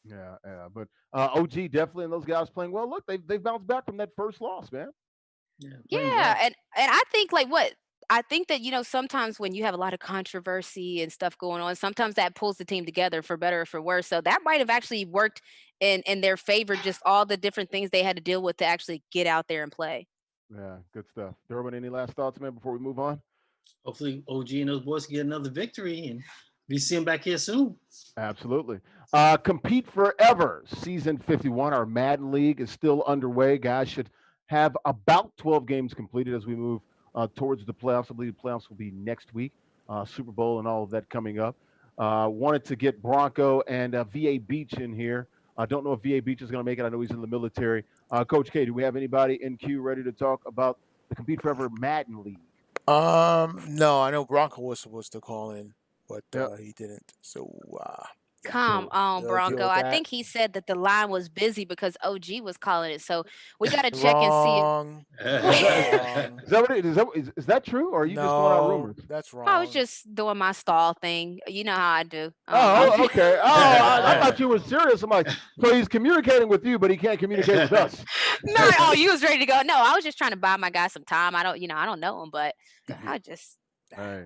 Yeah, yeah. But OG definitely, and those guys playing well. Look, they've bounced back from that first loss, man. Yeah, and I think I think that sometimes when you have a lot of controversy and stuff going on, sometimes that pulls the team together for better or for worse. So that might have actually worked in their favor. Just all the different things they had to deal with to actually get out there and play. Yeah, good stuff. Durbin, any last thoughts, man, before we move on? Hopefully, OG and those boys can get another victory, and we see them back here soon. Absolutely. Compete Forever, Season 51. Our Madden League is still underway. Guys should have about 12 games completed as we move towards the playoffs. I believe the playoffs will be next week. Super Bowl and all of that coming up. Wanted to get Bronco and VA Beach in here. I don't know if VA Beach is going to make it. I know he's in the military. Coach K, do we have anybody in queue ready to talk about the Compete Forever Madden League? No, I know Bronco was supposed to call in, but he didn't. So Come on, Bronco. I think he said that the line was busy because OG was calling it. So we got to check and see. Is that true, or are you just throwing out rumors? That's wrong. I was just doing my stall thing. You know how I do. Okay. I thought you were serious. I'm like, so he's communicating with you, but he can't communicate with us. No, you was ready to go. No, I was just trying to buy my guy some time. I don't know him, but I just. Hey,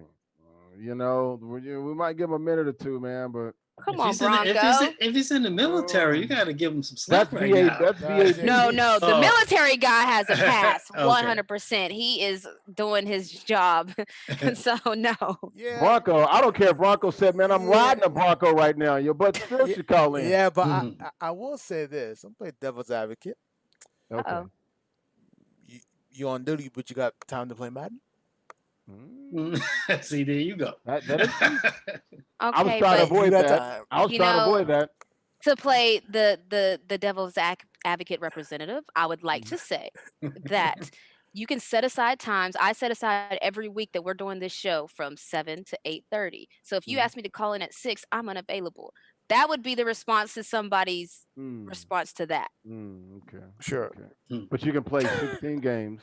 we might give him a minute or two, man, but. Come on, Bronco. If he's in the military, you got to give him some slack right now. That's VA. No. The military guy has a pass, 100%. He is doing his job, so no. Yeah. Bronco, I don't care. Bronco said, "Man, I'm riding a Bronco right now. Your butt still should call in." Yeah, but I will say this: I'm playing devil's advocate. Okay. You on duty, but you got time to play Madden. See, there you go. That is true. Okay, I was trying to avoid that. To play the devil's advocate representative, I would like to say that you can set aside times. I set aside every week that we're doing this show from 7 to 8:30. So if you ask me to call in at 6, I'm unavailable. That would be the response to somebody's response to that. Okay. Sure. Okay. But you can play 16 games.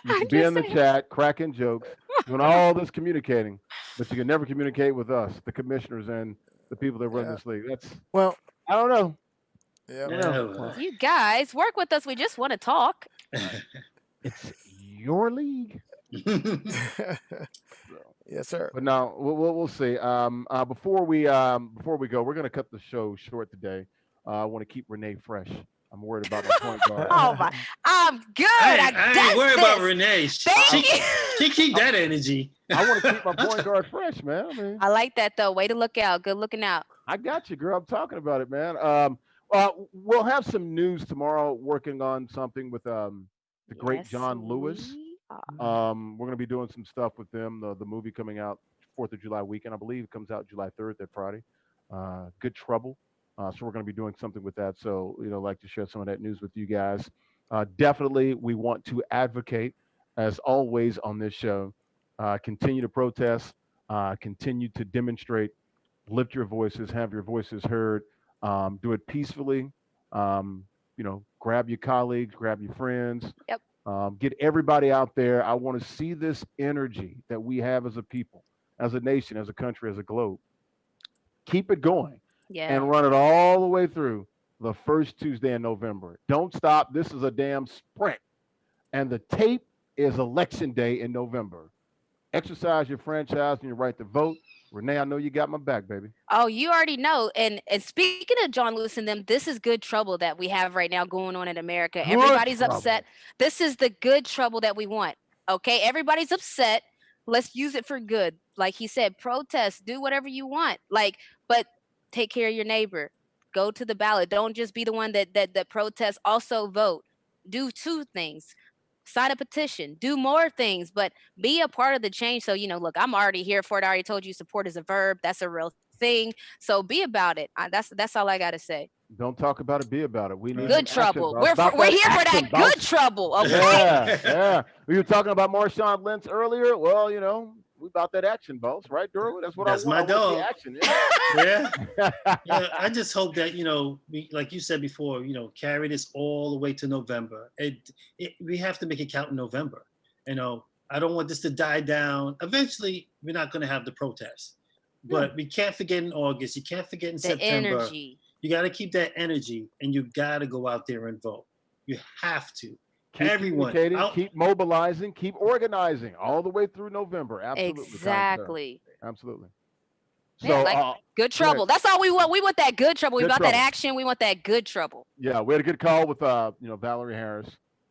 You can be in the chat, cracking jokes, doing all this communicating, but you can never communicate with us, the commissioners and the people that run this league. I don't know. Yeah. You guys work with us. We just want to talk. It's your league. Yes, sir. But no, we'll see. Before we go, we're gonna cut the show short today. I want to keep Renee fresh. I'm worried about my point guard. Oh my! I'm good. I ain't worried about Renee. Thank you. She keep that energy. I want to keep my point guard fresh, man. I like that though. Way to look out. Good looking out. I got you, girl. I'm talking about it, man. We'll have some news tomorrow. Working on something with the great John Lewis. We're gonna be doing some stuff with them. The movie coming out 4th of July weekend, I believe, it comes out July 3rd, that Friday. Good Trouble. So we're going to be doing something with that. So, like to share some of that news with you guys. Definitely, we want to advocate, as always on this show. Continue to protest, continue to demonstrate, lift your voices, have your voices heard. Do it peacefully. Grab your colleagues, grab your friends. Yep. Get everybody out there. I want to see this energy that we have as a people, as a nation, as a country, as a globe. Keep it going. Yeah. And run it all the way through the first Tuesday in November. Don't stop. This is a damn sprint. And the tape is Election Day in November. Exercise your franchise and your right to vote. Renee, I know you got my back, baby. Oh, you already know. And speaking of John Lewis and them, this is good trouble that we have right now going on in America. Everybody's upset. This is the good trouble that we want. Okay, everybody's upset. Let's use it for good. Like he said, protest, do whatever you want. But take care of your neighbor. Go to the ballot. Don't just be the one that protests. Also vote. Do 2 things. Sign a petition. Do more things, but be a part of the change. So, look, I'm already here for it. I already told you support is a verb. That's a real thing. So be about it. That's all I got to say. Don't talk about it. Be about it. We need good trouble. We're here for that good trouble. Okay. Yeah. We were talking about Marshawn Lynch earlier. Well, We about that action, boss, right, Durwood? That's what That's I want. my I want dog. the action. Yeah. Yeah. I just hope that, like you said before, carry this all the way to November. We have to make it count in November. I don't want this to die down. Eventually, we're not going to have the protests, but we can't forget in August. You can't forget in September. Energy. You got to keep that energy, and you got to go out there and vote. You have to. Keep Everyone, communicating, keep mobilizing, keep organizing all the way through November. Absolutely. Exactly. Absolutely. So, good trouble. That's all we want. We want that good trouble. We want that action. We want that good trouble. Yeah, we had a good call with Valerie Harris,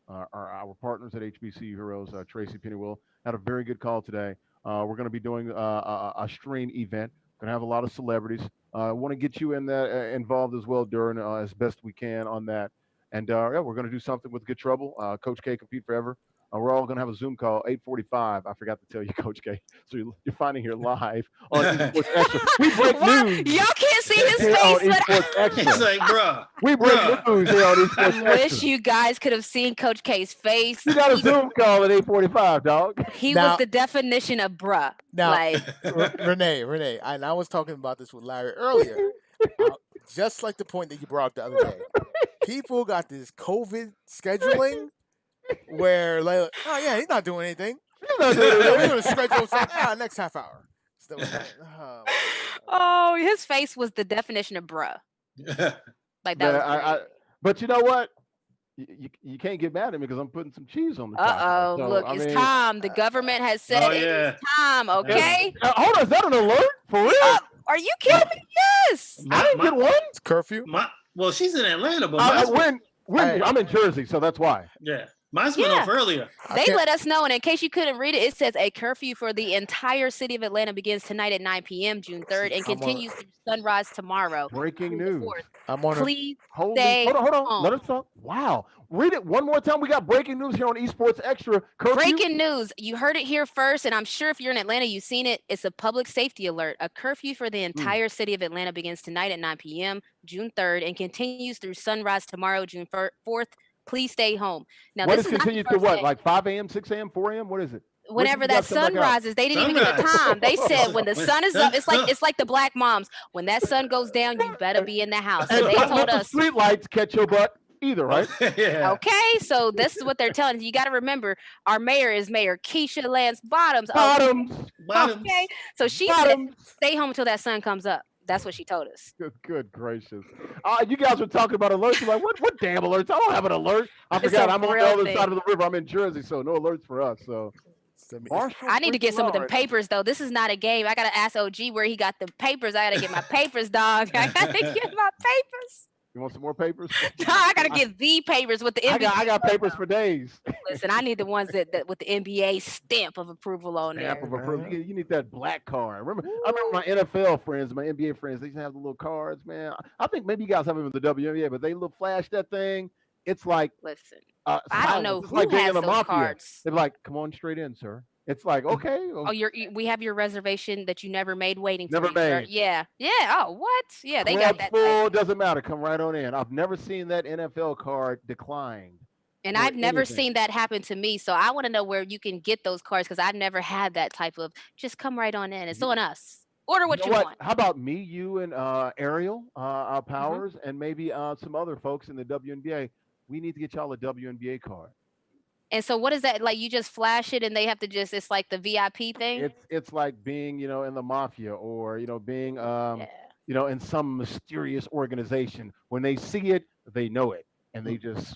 our partners at HBC Heroes, Tracy Pennywill. Had a very good call today. We're going to be doing a stream event. Going to have a lot of celebrities. I want to get you involved as well, Duran, as best we can on that. And we're going to do something with Good Trouble. Coach K, Compete Forever. We're all going to have a Zoom call, 8:45. I forgot to tell you, Coach K. So you're finding here live on Esports Extra. We break news. Y'all can't see his face. On Esports Extra. He's like, bruh. We break news here on Esports Extra. I wish you guys could have seen Coach K's face. You got a Zoom call at 8:45, dog. He was the definition of bruh. Now, like, Renee, and I was talking about this with Larry earlier. Just like the point that you brought up the other day. People got this COVID scheduling where, like, oh yeah, he's not doing anything. He's going to schedule next half hour. Oh, his face was the definition of bruh. Like that. But you know what? You can't get mad at me because I'm putting some cheese on the top. So, look, it's time. The government has said it's time. Okay. Hold on, is that an alert for real? Are you kidding me? Yes. I didn't get one. It's curfew. Well, she's in Atlanta, but I'm in Jersey, so that's why. Yeah. Mine went off earlier. They let us know, and in case you couldn't read it, it says a curfew for the entire city of Atlanta begins tonight at 9 p.m. June 3rd and continues through sunrise tomorrow. Breaking news. Please stay hold on. Let us talk. Wow. Read it one more time. We got breaking news here on Esports Extra. Curfew. Breaking news. You heard it here first, and I'm sure if you're in Atlanta, you've seen it. It's a public safety alert. A curfew for the entire city of Atlanta begins tonight at 9 p.m. June 3rd and continues through sunrise tomorrow, June 4th. Please stay home. Now, what is continued to what? Like 5 a.m., 6 a.m., 4 a.m.? What is it? Whenever that sun rises, they didn't even give a time. They said when the sun is up, it's like the black moms. When that sun goes down, you better be in the house. So they told us street lights catch your butt either, right? Yeah. Okay, so this is what they're telling us. You got to remember, our mayor is Mayor Keisha Lance Bottoms. Okay, so she said stay home until that sun comes up. That's what she told us. Good gracious. You guys were talking about alerts. You're like, what damn alerts? I don't have an alert. I forgot. I'm on the other side of the river. I'm in Jersey, so no alerts for us. So I need to get some of them papers, though. This is not a game. I got to ask OG where he got the papers. I got to get my papers, dog. I got to get my papers. You want some more papers? I got to get the papers with the NBA. I got papers for days. Listen, I need the ones that with the NBA stamp of approval on there. Stamp of approval. You need that black card. I remember my NFL friends, my NBA friends, they used to have the little cards, man. I think maybe you guys have them in the WNBA, but they flash that thing. It's like, listen, I don't know who like has those cards. They're like, come on straight in, sir. It's like, okay. Oh, we have your reservation that you never made waiting for never you, made. Sir. Yeah. Oh, what? Yeah, they Club got that. Full, doesn't matter. Come right on in. I've never seen that NFL card declined. And I've never seen that happen to me. So I want to know where you can get those cards because I've never had that type of just come right on in. It's on us. Order what you want. How about me, you, and Ariel, our Powers, and maybe some other folks in the WNBA? We need to get y'all a WNBA card. And so what is that? Like you just flash it and they have to it's like the VIP thing? It's like being, in the mafia or, being, in some mysterious organization. When they see it, they know it. And they just...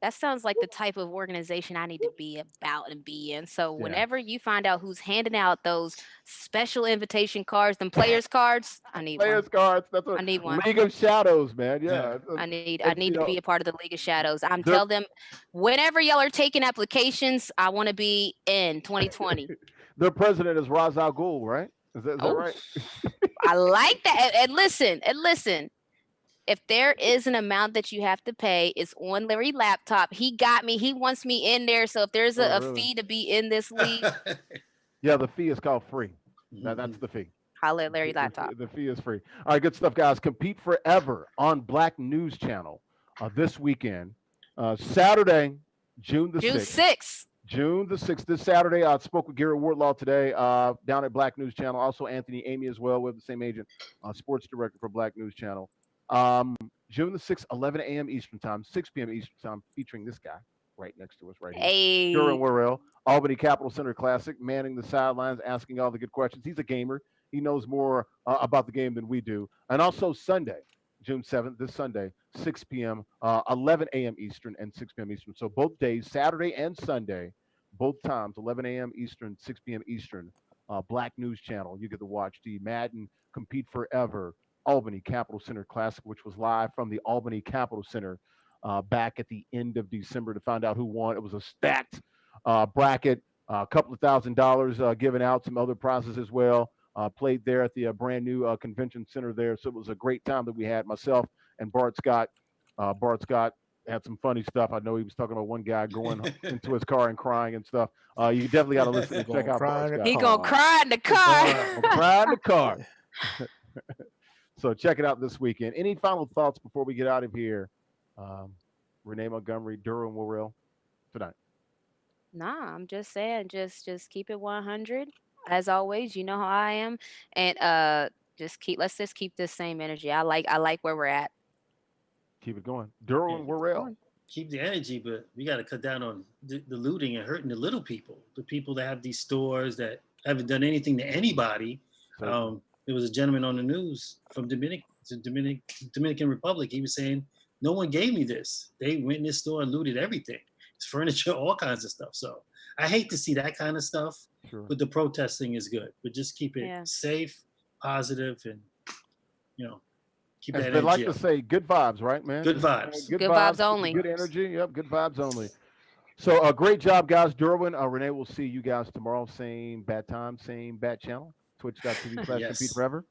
That sounds like the type of organization I need to be about and be in. So whenever you find out who's handing out those special invitation cards, them players cards, I need players cards. That's what I need one. League of Shadows, man. Yeah. I need to be a part of the League of Shadows. Tell them whenever y'all are taking applications, I want to be in 2020. Their president is Ra's al Ghul, right? Is that right? I like that. And listen. If there is an amount that you have to pay, it's on Larry laptop. He got me. He wants me in there. So if there's a fee to be in this league. Yeah, the fee is called free. That's the fee. Holla at Larry laptop. The fee is free. All right, good stuff, guys. Compete Forever on Black News Channel this weekend. Saturday, June 6th. June the 6th, this Saturday. I spoke with Gary Wardlaw today down at Black News Channel. Also, Anthony Amy as well. We have the same agent, sports director for Black News Channel. June the 6th, 11 a.m. Eastern Time, 6 p.m. Eastern Time, featuring this guy right next to us right here. Hey. Duran Worrell, Albany Capital Center Classic, manning the sidelines, asking all the good questions. He's a gamer. He knows more about the game than we do. And also Sunday, June 7th, this Sunday, 6 p.m., 11 a.m. Eastern and 6 p.m. Eastern. So both days, Saturday and Sunday, both times, 11 a.m. Eastern, 6 p.m. Eastern, Black News Channel. You get to watch the Madden Compete Forever Albany Capital Center Classic, which was live from the Albany Capital Center back at the end of December to find out who won. It was a stacked bracket, a couple of $1,000s given out, some other prizes as well. Played there at the brand new convention center there. So it was a great time that we had, myself and Bart Scott. Bart Scott had some funny stuff. I know he was talking about one guy going into his car and crying and stuff. You definitely got to listen and check out Bart Scott. He gonna cry in the car. Cry in the car. So check it out this weekend. Any final thoughts before we get out of here? Renee Montgomery, Duran Worrell, tonight. Nah, I'm just saying, just keep it 100. As always, you know how I am, and let's just keep this same energy. I like where we're at. Keep it going, Duran Worrell. Keep the energy, but we got to cut down on the looting and hurting the little people, the people that have these stores that haven't done anything to anybody. There was a gentleman on the news from Dominican Republic. He was saying, no one gave me this. They went in this store and looted everything. It's furniture, all kinds of stuff. So I hate to see that kind of stuff, but the protesting is good. But just keep it safe, positive, and, keep that energy They like up. to say, good vibes, right, man? Good vibes. Good vibes only. Good energy. Yep, good vibes only. So great job, guys. Derwin, Renee, we'll see you guys tomorrow. Same bad time, same bad channel. Twitch.tv/Compete Forever.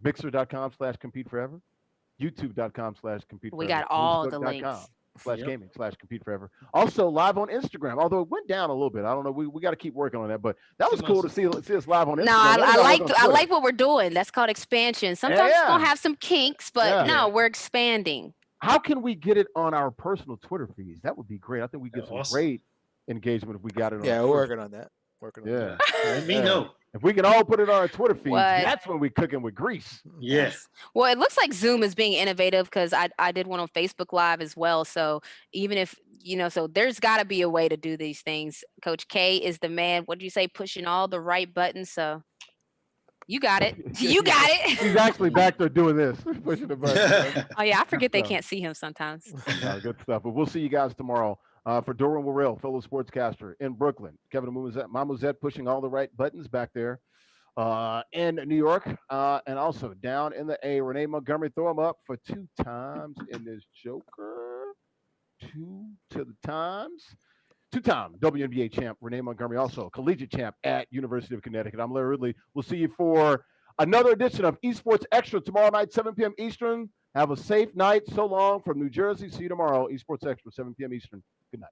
Mixer.com/Compete Forever. YouTube.com/Compete Forever. We got all the links. /gaming/Compete Forever. Also live on Instagram, although it went down a little bit. I don't know. We got to keep working on that, but that was cool to see us live on Instagram. No, I like what we're doing. That's called expansion. Sometimes it's gonna have some kinks, but no, we're expanding. How can we get it on our personal Twitter feeds? That would be great. I think we get some great engagement if we got it on. Yeah, we're working on that. Let me know. If we can all put it on our Twitter feed, that's when we're cooking with grease. Yes. Well, it looks like Zoom is being innovative because I did one on Facebook Live as well. So even if, so there's got to be a way to do these things. Coach K is the man. What did you say? Pushing all the right buttons. So you got it. You got it. He's actually back there doing this, pushing the button. Oh, yeah. I forget they can't see him sometimes. Good stuff. But we'll see you guys tomorrow. For Duran Worrell, fellow sportscaster in Brooklyn. Kevin Mamuzet pushing all the right buttons back there in New York. And also down in the A, Renee Montgomery, throw him up for 2 times in this Joker. 2 to the times. 2-time WNBA champ, Renee Montgomery, also collegiate champ at University of Connecticut. I'm Larry Ridley. We'll see you for another edition of Esports Extra tomorrow night, 7 p.m. Eastern. Have a safe night. So long from New Jersey. See you tomorrow. Esports Extra, 7 p.m. Eastern. Good night.